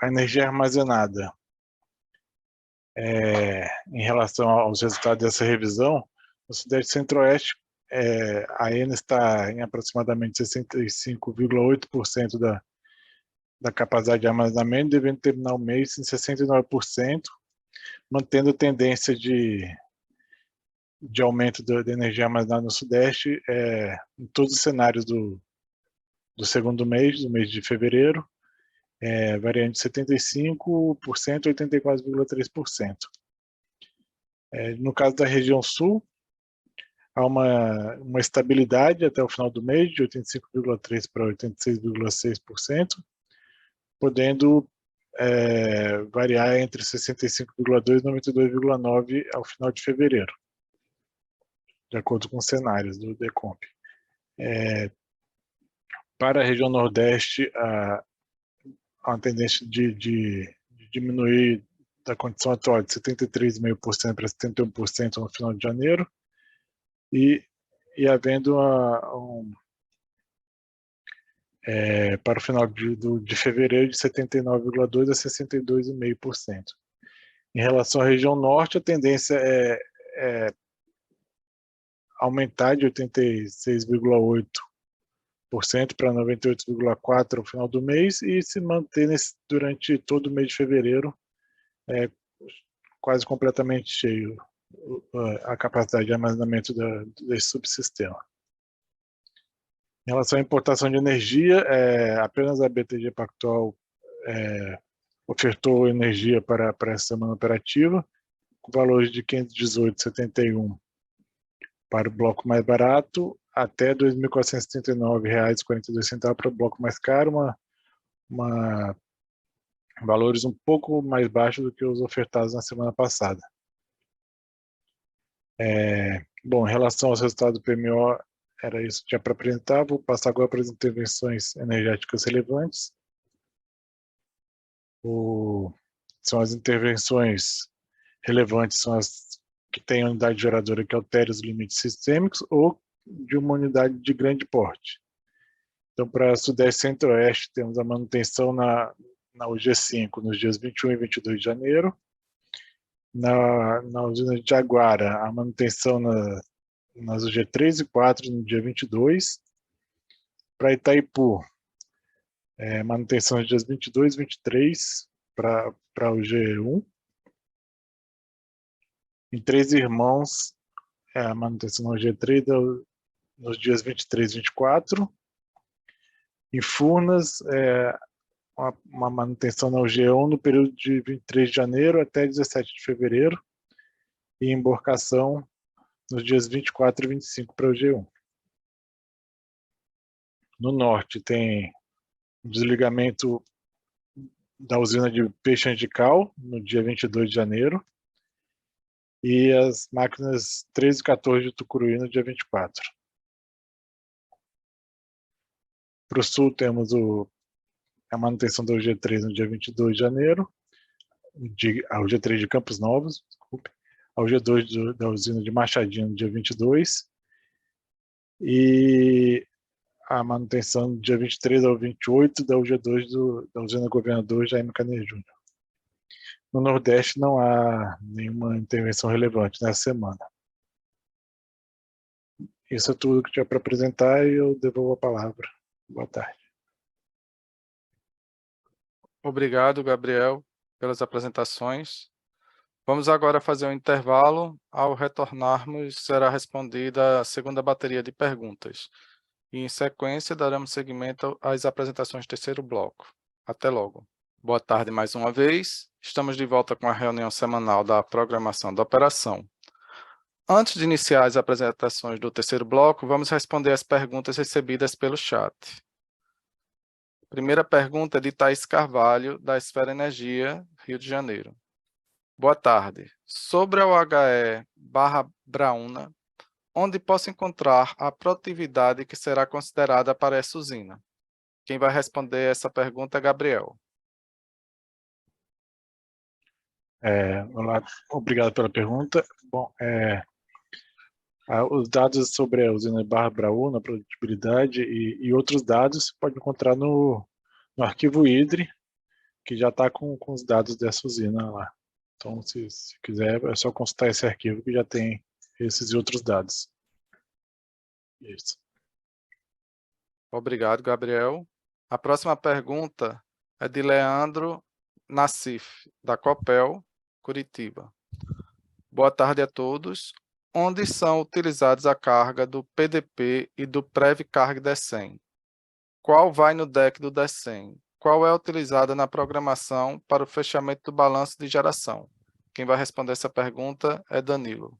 A energia armazenada, em relação aos resultados dessa revisão, no Sudeste e Centro-Oeste, a ENA está em aproximadamente 65,8% da capacidade de armazenamento, devendo terminar o mês em 69%, mantendo a tendência de aumento da energia armazenada no Sudeste em todos os cenários do segundo mês, do mês de fevereiro, variando de 75% a 84,3%. No caso da região sul, há uma estabilidade até o final do mês, de 85,3% para 86,6%, podendo variar entre 65,2% e 92,9% ao final de fevereiro, de acordo com os cenários do Decomp. Para a região Nordeste, há uma tendência de diminuir da condição atual de 73,5% para 71% no final de janeiro, e havendo para o final de fevereiro de 79,2% a 62,5%. Em relação à região norte, a tendência é aumentar de 86,8% para 98,4% ao final do mês e se manter durante todo o mês de fevereiro quase completamente cheio a capacidade de armazenamento desse subsistema. Em relação à importação de energia, apenas a BTG Pactual ofertou energia para essa semana operativa, com valores de R$ 518,71 para o bloco mais barato, até R$ 2.479,42 para o bloco mais caro, valores um pouco mais baixos do que os ofertados na semana passada. Bom, em relação aos resultados do PMO, era isso que tinha para apresentar. Vou passar agora para as intervenções energéticas relevantes. São as intervenções relevantes, são as que têm unidade geradora que altere os limites sistêmicos ou de uma unidade de grande porte. Então, para Sudeste e Centro-Oeste, temos a manutenção na UG5 nos dias 21 e 22 de janeiro. Na usina de Jaguara, a manutenção nas UG3 e 4 no dia 22. Para Itaipu, manutenção nos dias 22 e 23 para o G1. Em Três Irmãos, a manutenção no G3 nos dias 23 e 24. Em Furnas, uma manutenção na G1 no período de 23 de janeiro até 17 de fevereiro. E embarcação nos dias 24 e 25 para o G1. No norte tem o desligamento da usina de Peixe Andical, no dia 22 de janeiro, e as máquinas 13 e 14 de Tucuruí, no dia 24. Para o sul temos a manutenção da UG3 no dia 22 de janeiro, a UG3 de Campos Novos, desculpe, a UG2 da usina de Machadinho no dia 22, e a manutenção do dia 23 ao 28 da UG2 da usina Governador Jaime Caner Júnior. No Nordeste não há nenhuma intervenção relevante nessa semana. Isso é tudo que tinha para apresentar e eu devolvo a palavra. Boa tarde. Obrigado, Gabriel, pelas apresentações. Vamos agora fazer um intervalo. Ao retornarmos, será respondida a segunda bateria de perguntas. E, em sequência, daremos seguimento às apresentações do terceiro bloco. Até logo. Boa tarde mais uma vez. Estamos de volta com a reunião semanal da programação da operação. Antes de iniciar as apresentações do terceiro bloco, vamos responder as perguntas recebidas pelo chat. Primeira pergunta é de Thaís Carvalho, da Esfera Energia, Rio de Janeiro. Boa tarde. Sobre a OHE/Braúna, onde posso encontrar a produtividade que será considerada para essa usina? Quem vai responder essa pergunta é Gabriel. Olá, obrigado pela pergunta. Bom, os dados sobre a usina Barra Braúna, produtibilidade e outros dados você pode encontrar no arquivo IDRI, que já está com os dados dessa usina lá. Então, se quiser, é só consultar esse arquivo que já tem esses e outros dados. Isso. Obrigado, Gabriel. A próxima pergunta é de Leandro Nassif, da Copel, Curitiba. Boa tarde a todos. Onde são utilizados a carga do PDP e do Prev Carg DECEM? Qual vai no deck do DECEM? Qual é utilizada na programação para o fechamento do balanço de geração? Quem vai responder essa pergunta é Danilo.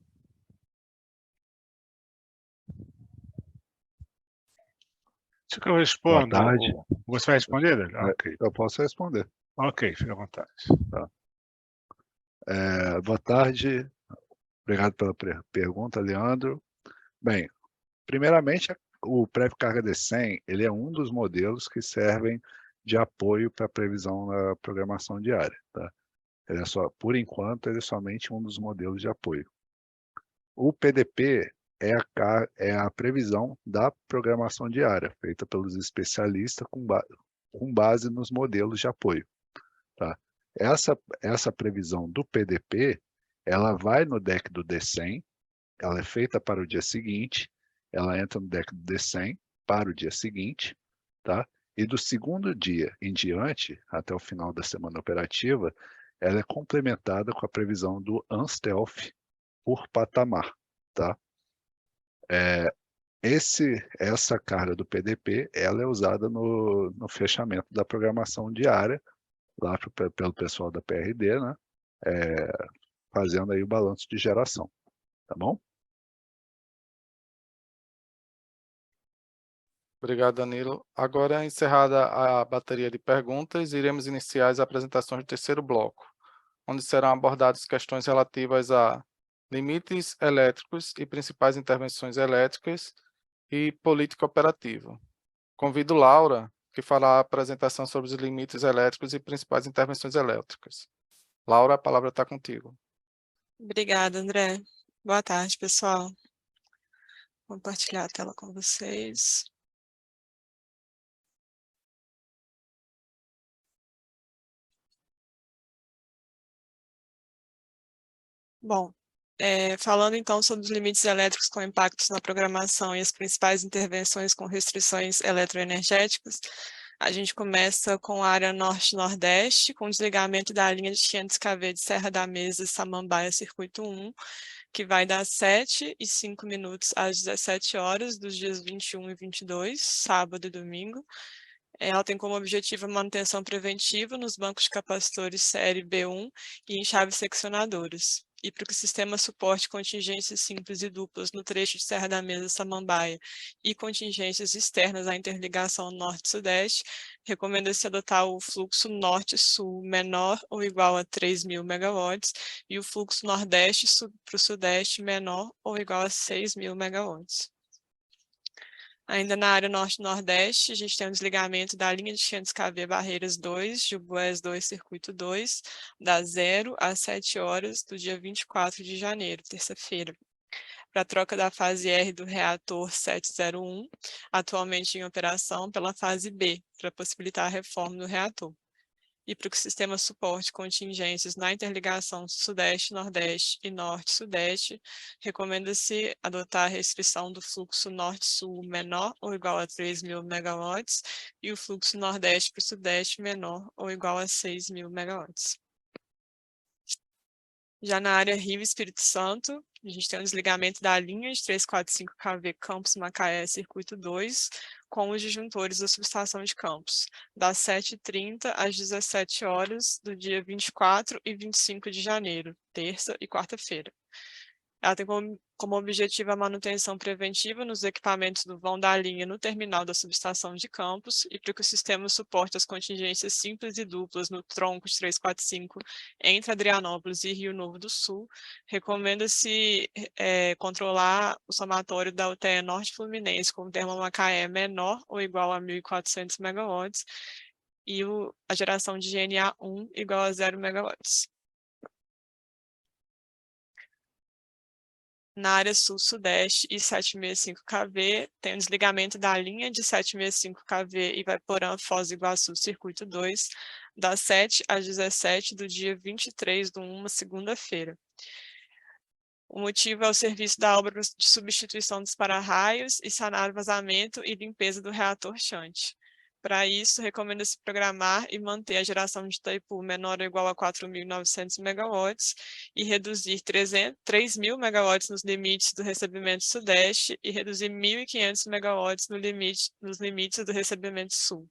Deixa que eu respondo. Boa tarde. Você vai responder, Danilo? Ok. Eu posso responder. Ok, fica à vontade. Tá. Boa tarde. Obrigado pela pergunta, Leandro. Bem, primeiramente, o Prev Carga DECEM, ele é um dos modelos que servem de apoio para a previsão da programação diária. Tá? Ele é por enquanto, ele é somente um dos modelos de apoio. O PDP é a previsão da programação diária, feita pelos especialistas com base nos modelos de apoio. Tá? Essa previsão do PDP, ela vai no deck do DECEM, ela é feita para o dia seguinte, ela entra no deck do DECEM para o dia seguinte, tá? E do segundo dia em diante, até o final da semana operativa, ela é complementada com a previsão do ANSTELF por patamar, tá? Essa carga do PDP, ela é usada no fechamento da programação diária, lá pelo pessoal da PRD, né? Fazendo aí o balanço de geração, tá bom? Obrigado, Danilo. Agora, encerrada a bateria de perguntas, iremos iniciar as apresentações do terceiro bloco, onde serão abordadas questões relativas a limites elétricos e principais intervenções elétricas e política operativa. Convido Laura, que fará a apresentação sobre os limites elétricos e principais intervenções elétricas. Laura, a palavra está contigo. Obrigada, André. Boa tarde, pessoal. Vou compartilhar a tela com vocês. Bom, falando então sobre os limites elétricos com impactos na programação e as principais intervenções com restrições eletroenergéticas, a gente começa com a área norte-nordeste, com desligamento da linha de 500 kV de Serra da Mesa, Samambaia, Circuito 1, que vai das 7h05 às 17 horas, dos dias 21 e 22, sábado e domingo. Ela tem como objetivo a manutenção preventiva nos bancos de capacitores série B1 e em chaves seccionadoras. E para que o sistema suporte contingências simples e duplas no trecho de Serra da Mesa Samambaia e contingências externas à interligação norte-sudeste, recomenda-se adotar o fluxo norte-sul menor ou igual a 3.000 MW e o fluxo nordeste para o sudeste menor ou igual a 6.000 MW. Ainda na área norte-nordeste, a gente tem o desligamento da linha de 500 kV Barreiras 2, de Bués 2, Circuito 2, das 0 às 7 horas do dia 24 de janeiro, terça-feira, para a troca da fase R do reator 701, atualmente em operação, pela fase B, para possibilitar a reforma do reator. E para que o sistema suporte contingências na interligação Sudeste-Nordeste e Norte-Sudeste, recomenda-se adotar a restrição do fluxo Norte-Sul menor ou igual a 3.000 MW e o fluxo Nordeste para o Sudeste menor ou igual a 6.000 MW. Já na área Rio Espírito Santo, a gente tem um desligamento da linha de 345 kV Campos Macaé, Circuito 2, com os disjuntores da subestação de Campos, das 7h30 às 17 horas do dia 24 e 25 de janeiro, terça e quarta-feira. Ela tem como objetivo a manutenção preventiva nos equipamentos do vão da linha no terminal da subestação de Campos e para que o sistema suporte as contingências simples e duplas no tronco de 345 entre Adrianópolis e Rio Novo do Sul, recomenda-se controlar o somatório da UTE Norte Fluminense com o termo Macaé menor ou igual a 1.400 MW e a geração de GNA1 igual a 0 MW. Na área sul-sudeste e 765 kV, tem o desligamento da linha de 765 kV Ivaiporã, Foz do Iguaçu, Circuito 2, das 7 às 17 do dia 23 de 1, segunda-feira. O motivo é o serviço da obra de substituição dos para-raios e sanar vazamento e limpeza do reator shunt. Para isso, recomenda-se programar e manter a geração de Itaipu menor ou igual a 4.900 MW e reduzir 3.000 MW nos limites do recebimento sudeste e reduzir 1.500 MW nos limites do recebimento sul.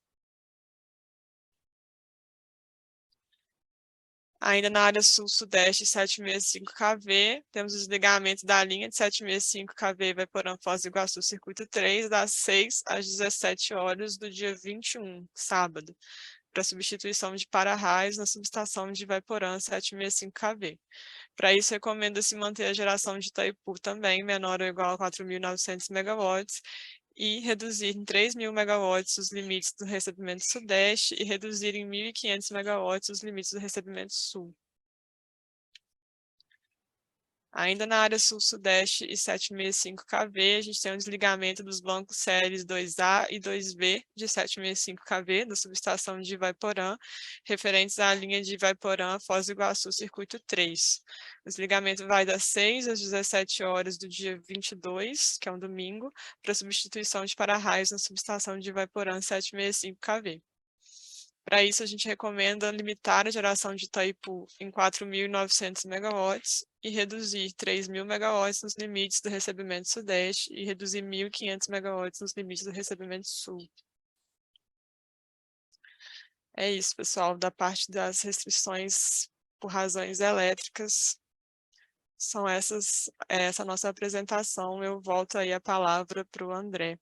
Ainda na área sul-sudeste 765 kV, temos o desligamento da linha de 765 kV Ivaiporã, Foz do Iguaçu, Circuito 3, das 6 às 17 horas do dia 21, sábado, para substituição de para-raios na subestação de Ivaiporã 765 kV. Para isso, recomenda-se manter a geração de Itaipu também menor ou igual a 4.900 MW e reduzir em 3.000 MW os limites do recebimento sudeste e reduzir em 1.500 MW os limites do recebimento sul. Ainda na área sul-sudeste e 765 kV, a gente tem um desligamento dos bancos séries 2A e 2B de 765 kV da subestação de Ivaiporã, referentes à linha de Ivaiporã, Foz do Iguaçu, Circuito 3. O desligamento vai das 6 às 17 horas do dia 22, que é um domingo, para substituição de para-raios na subestação de Ivaiporã 765 kV. Para isso, a gente recomenda limitar a geração de Itaipu em 4.900 MW e reduzir 3.000 MW nos limites do recebimento sudeste e reduzir 1.500 MW nos limites do recebimento sul. É isso, pessoal, da parte das restrições por razões elétricas. São essa nossa apresentação. Eu volto aí a palavra para o André.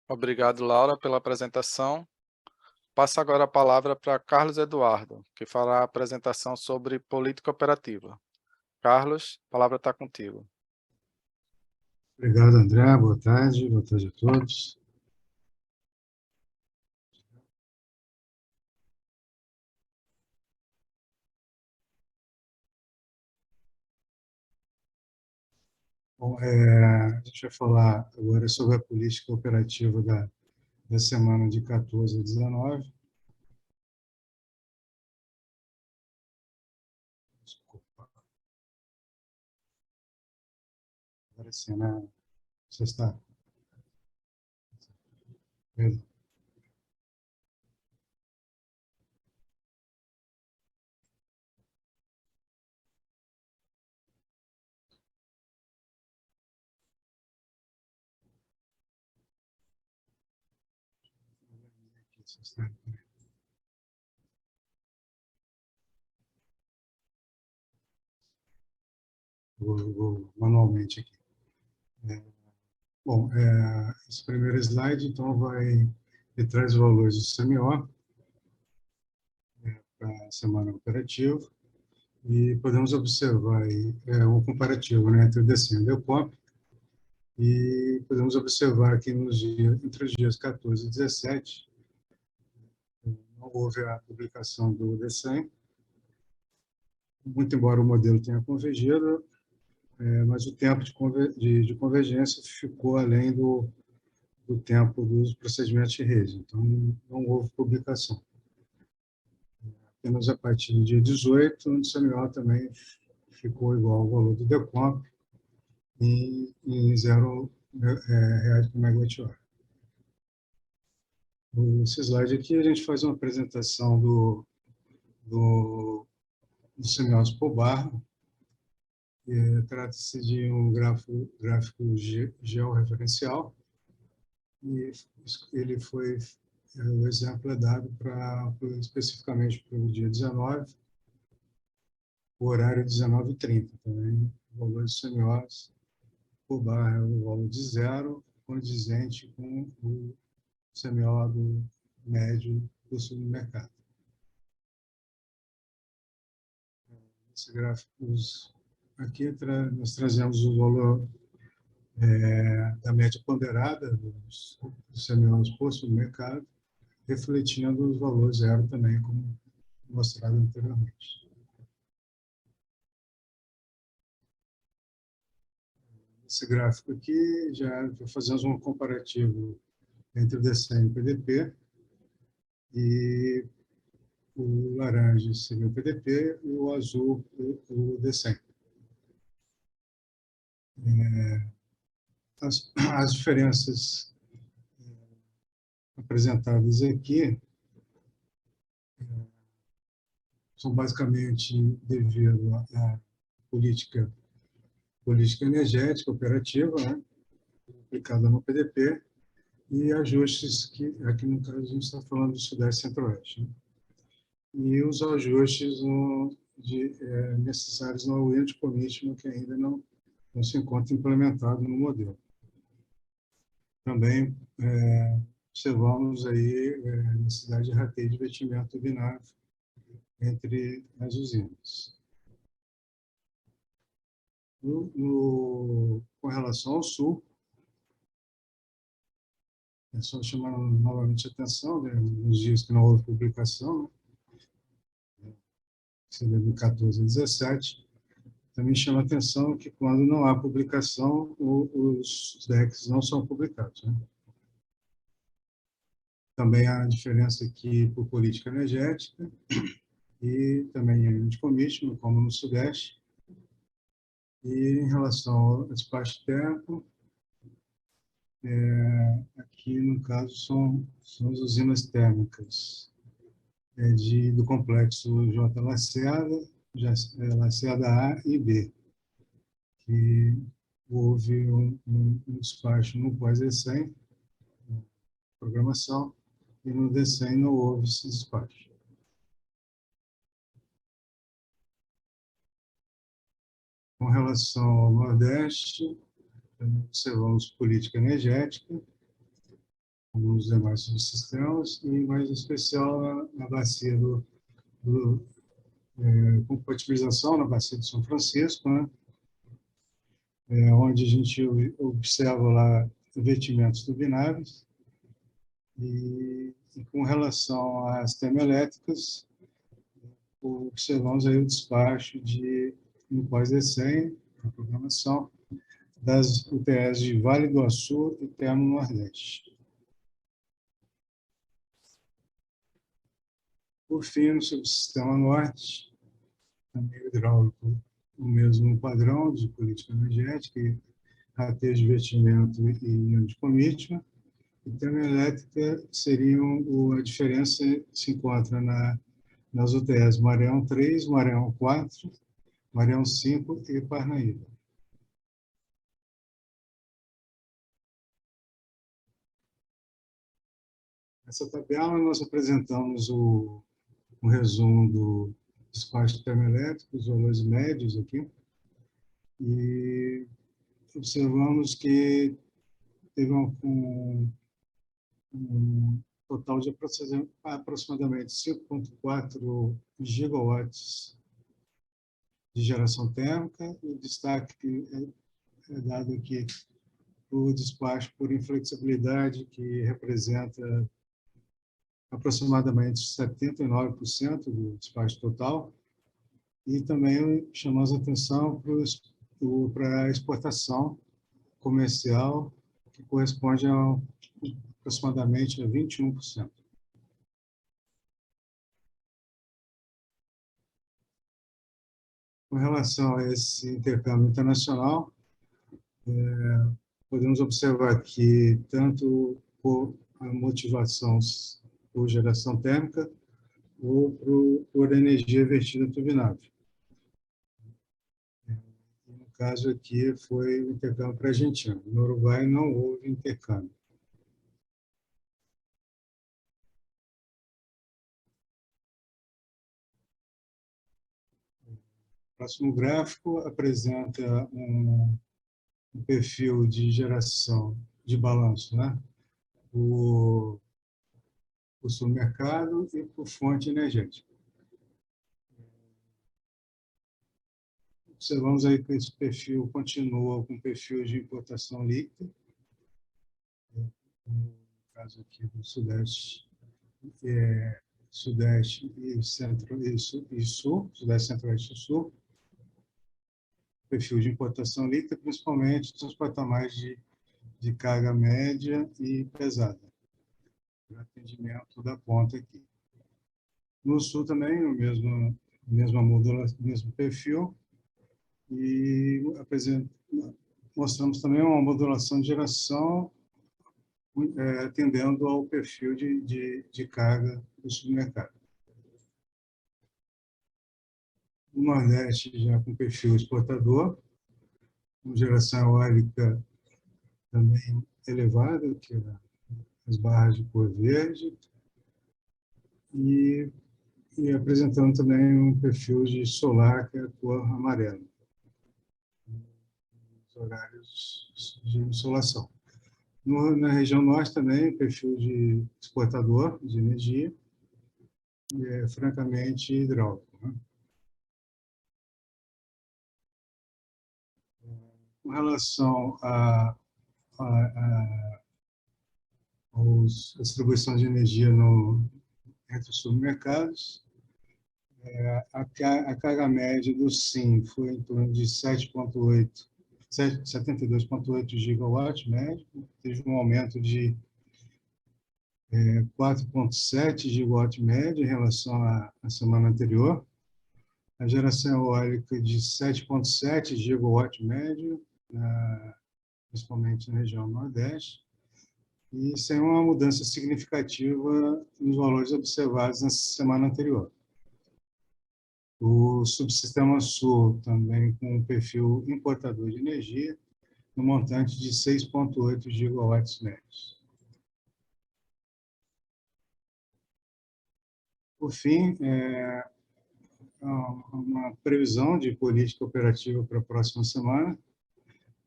Obrigado, Laura, pela apresentação. Passo agora a palavra para Carlos Eduardo, que fará a apresentação sobre política operativa. Carlos, a palavra está contigo. Obrigado, André. Boa tarde a todos. Bom, a gente vai falar agora sobre a política operativa da semana de 14 a 19. Desculpa. Agora sim, né? Você está? Beleza. Vou manualmente aqui. Bom, esse primeiro slide, então, ele traz os valores do CMO para a semana operativa e podemos observar aí, um comparativo, né, entre o DECEM e o DECOMP, E podemos observar que entre os dias 14 e 17, não houve a publicação do DECEM, muito embora o modelo tenha convergido, mas o tempo de convergência ficou além do tempo dos procedimentos de rede, então não houve publicação. Apenas a partir do dia 18, o CMO também ficou igual ao valor do DECOMP em R$0 por megawatt-hora. Nesse slide aqui a gente faz uma apresentação do CMOs por barra. Trata-se de um gráfico georreferencial, e ele foi, o exemplo é dado especificamente para o dia 19, o horário 19h30. Também o valor de CMOs por barra é o valor de 0, condizente com o CMO do médio do supermercado. Esse gráfico aqui nós trazemos o valor da média ponderada dos CMOs por supermercado, refletindo os valores zero também, como mostrado anteriormente. Esse gráfico aqui já fazemos um comparativo entre o DECEM e o PDP, e o laranja seria o PDP e o azul o DECEM. As diferenças apresentadas aqui são basicamente devido à política energética operativa, né, aplicada no PDP, e ajustes que, aqui no caso, a gente está falando do Sudeste e Centro-Oeste, né, e os ajustes necessários no Wind Commission, que ainda não se encontra implementado no modelo. Também observamos aí a necessidade de rateio de investimento binário entre as usinas. Com relação ao Sul, é só chamar novamente a atenção, né, nos dias que não houve publicação, né, seria do 14 a 17, também chama a atenção que quando não há publicação, os DECs não são publicados, né? Também há diferença aqui por política energética e também em Commission, como no Sudeste. E em relação ao despacho térmico, aqui no caso são as usinas térmicas do complexo J. Lacerda A e B, que houve um despacho no pós-DECEM, programação, e no DECEM não houve esse despacho. Com relação ao Nordeste, observamos política energética, como nos demais subsistemas, e mais em especial na bacia compatibilização, na bacia de São Francisco, né, onde a gente observa lá investimentos turbináveis, e com relação às termoelétricas, observamos aí o despacho no pós-DECEM, a programação, das UTS de Vale do Açu e Termo-Nordeste. Por fim, no subsistema Norte, também o hidráulico, o mesmo padrão de política energética, rateio de investimento e de commitment. E termoelétrica seriam, a diferença se encontra nas UTS Maranhão 3, Maranhão 4, Maranhão 5 e Parnaíba. Nessa tabela nós apresentamos um resumo do despacho termoelétrico, os valores médios aqui, e observamos que teve um total de aproximadamente 5,4 gigawatts de geração térmica, e o destaque que é dado aqui o despacho por inflexibilidade, que representa aproximadamente 79% do despacho total, e também chamamos a atenção para a exportação comercial, que corresponde a aproximadamente a 21%. Com relação a esse intercâmbio internacional, podemos observar que tanto por a motivação por geração térmica ou por energia vertida turbinável. No caso aqui foi o intercâmbio para a Argentina. No Uruguai não houve intercâmbio. O próximo gráfico apresenta um perfil de geração de balanço, né? Por submercado e por fonte energética. Observamos aí que esse perfil continua com perfil de importação líquida, no caso aqui do Sudeste, Sudeste e Centro e Sul, Sudeste, Centro-Oeste e Sul, perfil de importação líquida, principalmente nos patamares de carga média e pesada, para atendimento da ponta aqui. No Sul também, o mesmo perfil, e mostramos também uma modulação de geração atendendo ao perfil de carga do submercado. O Nordeste já com perfil exportador, com geração eólica também elevada, que é as barras de cor verde, e apresentando também um perfil de solar, que é a cor amarela, os horários de insolação. Na região norte também, perfil de exportador de energia, francamente hidráulico, né? Com relação à distribuição de energia entre os submercados, a carga média do SIM foi em torno de 72,8 gigawatts médio, teve um aumento de 4,7 gigawatts médio em relação à semana anterior. A geração eólica de 7,7 gigawatts médio, principalmente na região Nordeste, e sem uma mudança significativa nos valores observados na semana anterior. O subsistema Sul também com um perfil importador de energia, no montante de 6,8 gigawatts médios. Por fim, uma previsão de política operativa para a próxima semana.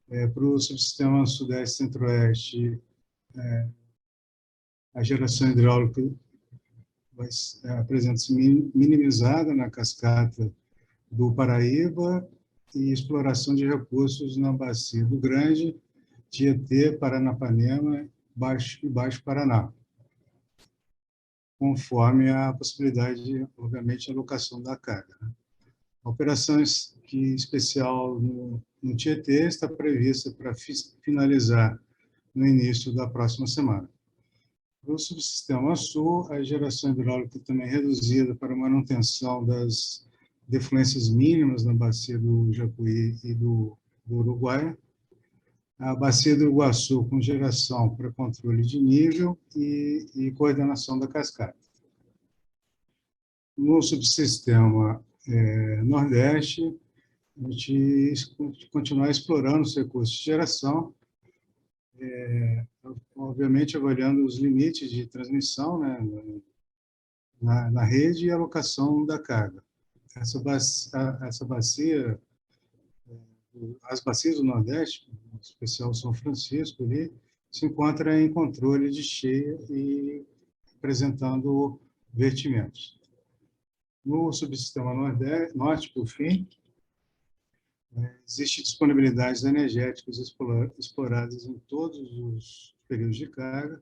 Para o subsistema Sudeste Centro-Oeste, a geração hidráulica apresenta-se minimizada na cascata do Paraíba e exploração de recursos na bacia do Grande, Tietê, Paranapanema e Baixo Paraná, conforme a possibilidade de, obviamente, alocação da carga, né? A operação especial no Tietê está prevista para finalizar no início da próxima semana. No subsistema Sul, a geração hidráulica também é reduzida para manutenção das defluências mínimas na bacia do Jacuí e do Uruguai. A bacia do Iguaçu com geração para controle de nível e coordenação da cascata. No subsistema Nordeste, a gente continuar explorando os recursos de geração, obviamente avaliando os limites de transmissão, né, na rede e alocação da carga. Essa bacia, as bacias do Nordeste, em especial São Francisco, ali, se encontra em controle de cheia e apresentando vertimentos. No subsistema Norte, por fim, Existe disponibilidades energéticas exploradas em todos os períodos de carga,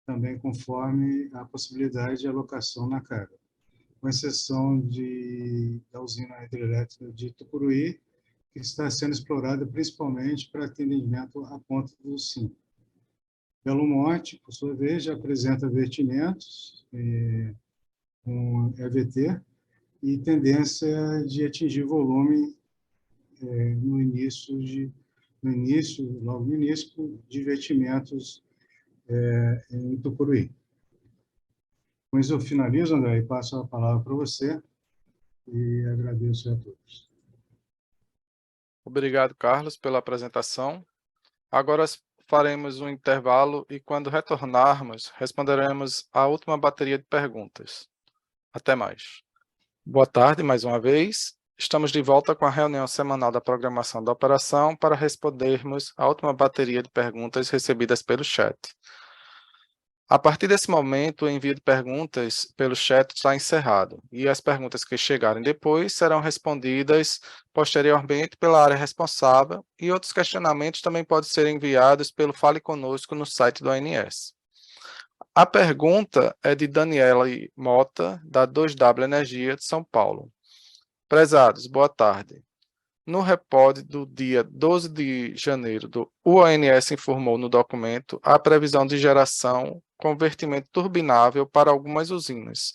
também conforme a possibilidade de alocação na carga, com exceção da usina hidrelétrica de Tucuruí, que está sendo explorada principalmente para atendimento à ponta do Sim. Belo Monte, por sua vez, já apresenta vertimentos com EVT e tendência de atingir volume logo no início, de vertimentos em Tucuruí. Com isso eu finalizo, André, e passo a palavra para você e agradeço a todos. Obrigado, Carlos, pela apresentação. Agora faremos um intervalo e, quando retornarmos, responderemos a última bateria de perguntas. Até mais. Boa tarde, mais uma vez. Estamos de volta com a reunião semanal da programação da operação para respondermos a última bateria de perguntas recebidas pelo chat. A partir desse momento, o envio de perguntas pelo chat está encerrado e as perguntas que chegarem depois serão respondidas posteriormente pela área responsável e outros questionamentos também podem ser enviados pelo Fale Conosco no site do ANS. A pergunta é de Daniela Mota, da 2W Energia de São Paulo. Prezados, boa tarde. No report do dia 12 de janeiro, o ONS informou no documento a previsão de geração com vertimento turbinável para algumas usinas,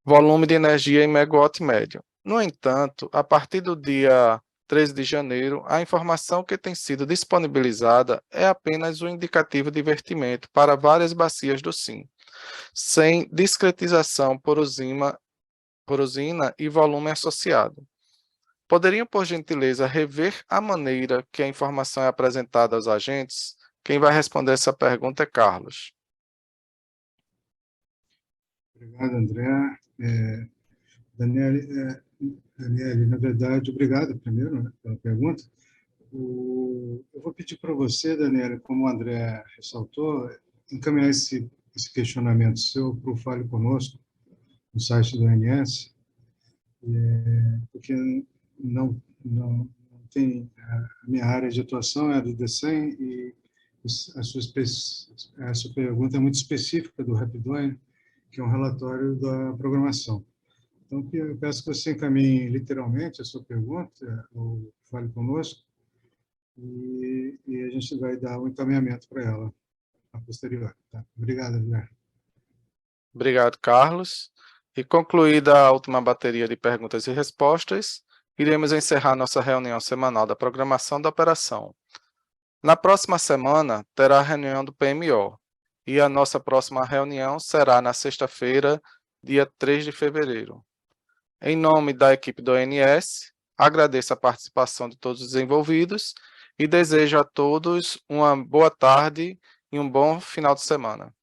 volume de energia em megawatt médio. No entanto, a partir do dia 13 de janeiro, a informação que tem sido disponibilizada é apenas o indicativo de vertimento para várias bacias do Sim, sem discretização por usina e volume associado. Poderiam, por gentileza, rever a maneira que a informação é apresentada aos agentes? Quem vai responder essa pergunta é Carlos. Obrigado, André. Daniele, na verdade, obrigado primeiro, né, pela pergunta. Eu vou pedir para você, Daniele, como o André ressaltou, encaminhar esse questionamento seu para o Fale Conosco, no site do ANS, porque não tem... A minha área de atuação é do DECEM e a sua pergunta é muito específica do Rapidone, que é um relatório da programação. Então, eu peço que você encaminhe literalmente a sua pergunta, ou Fale Conosco, e a gente vai dar um encaminhamento para ela a posterior. Tá? Obrigado, André. Obrigado, Carlos. E concluída a última bateria de perguntas e respostas, iremos encerrar nossa reunião semanal da programação da operação. Na próxima semana, terá a reunião do PMO, e a nossa próxima reunião será na sexta-feira, dia 3 de fevereiro. Em nome da equipe do ONS, agradeço a participação de todos os envolvidos e desejo a todos uma boa tarde e um bom final de semana.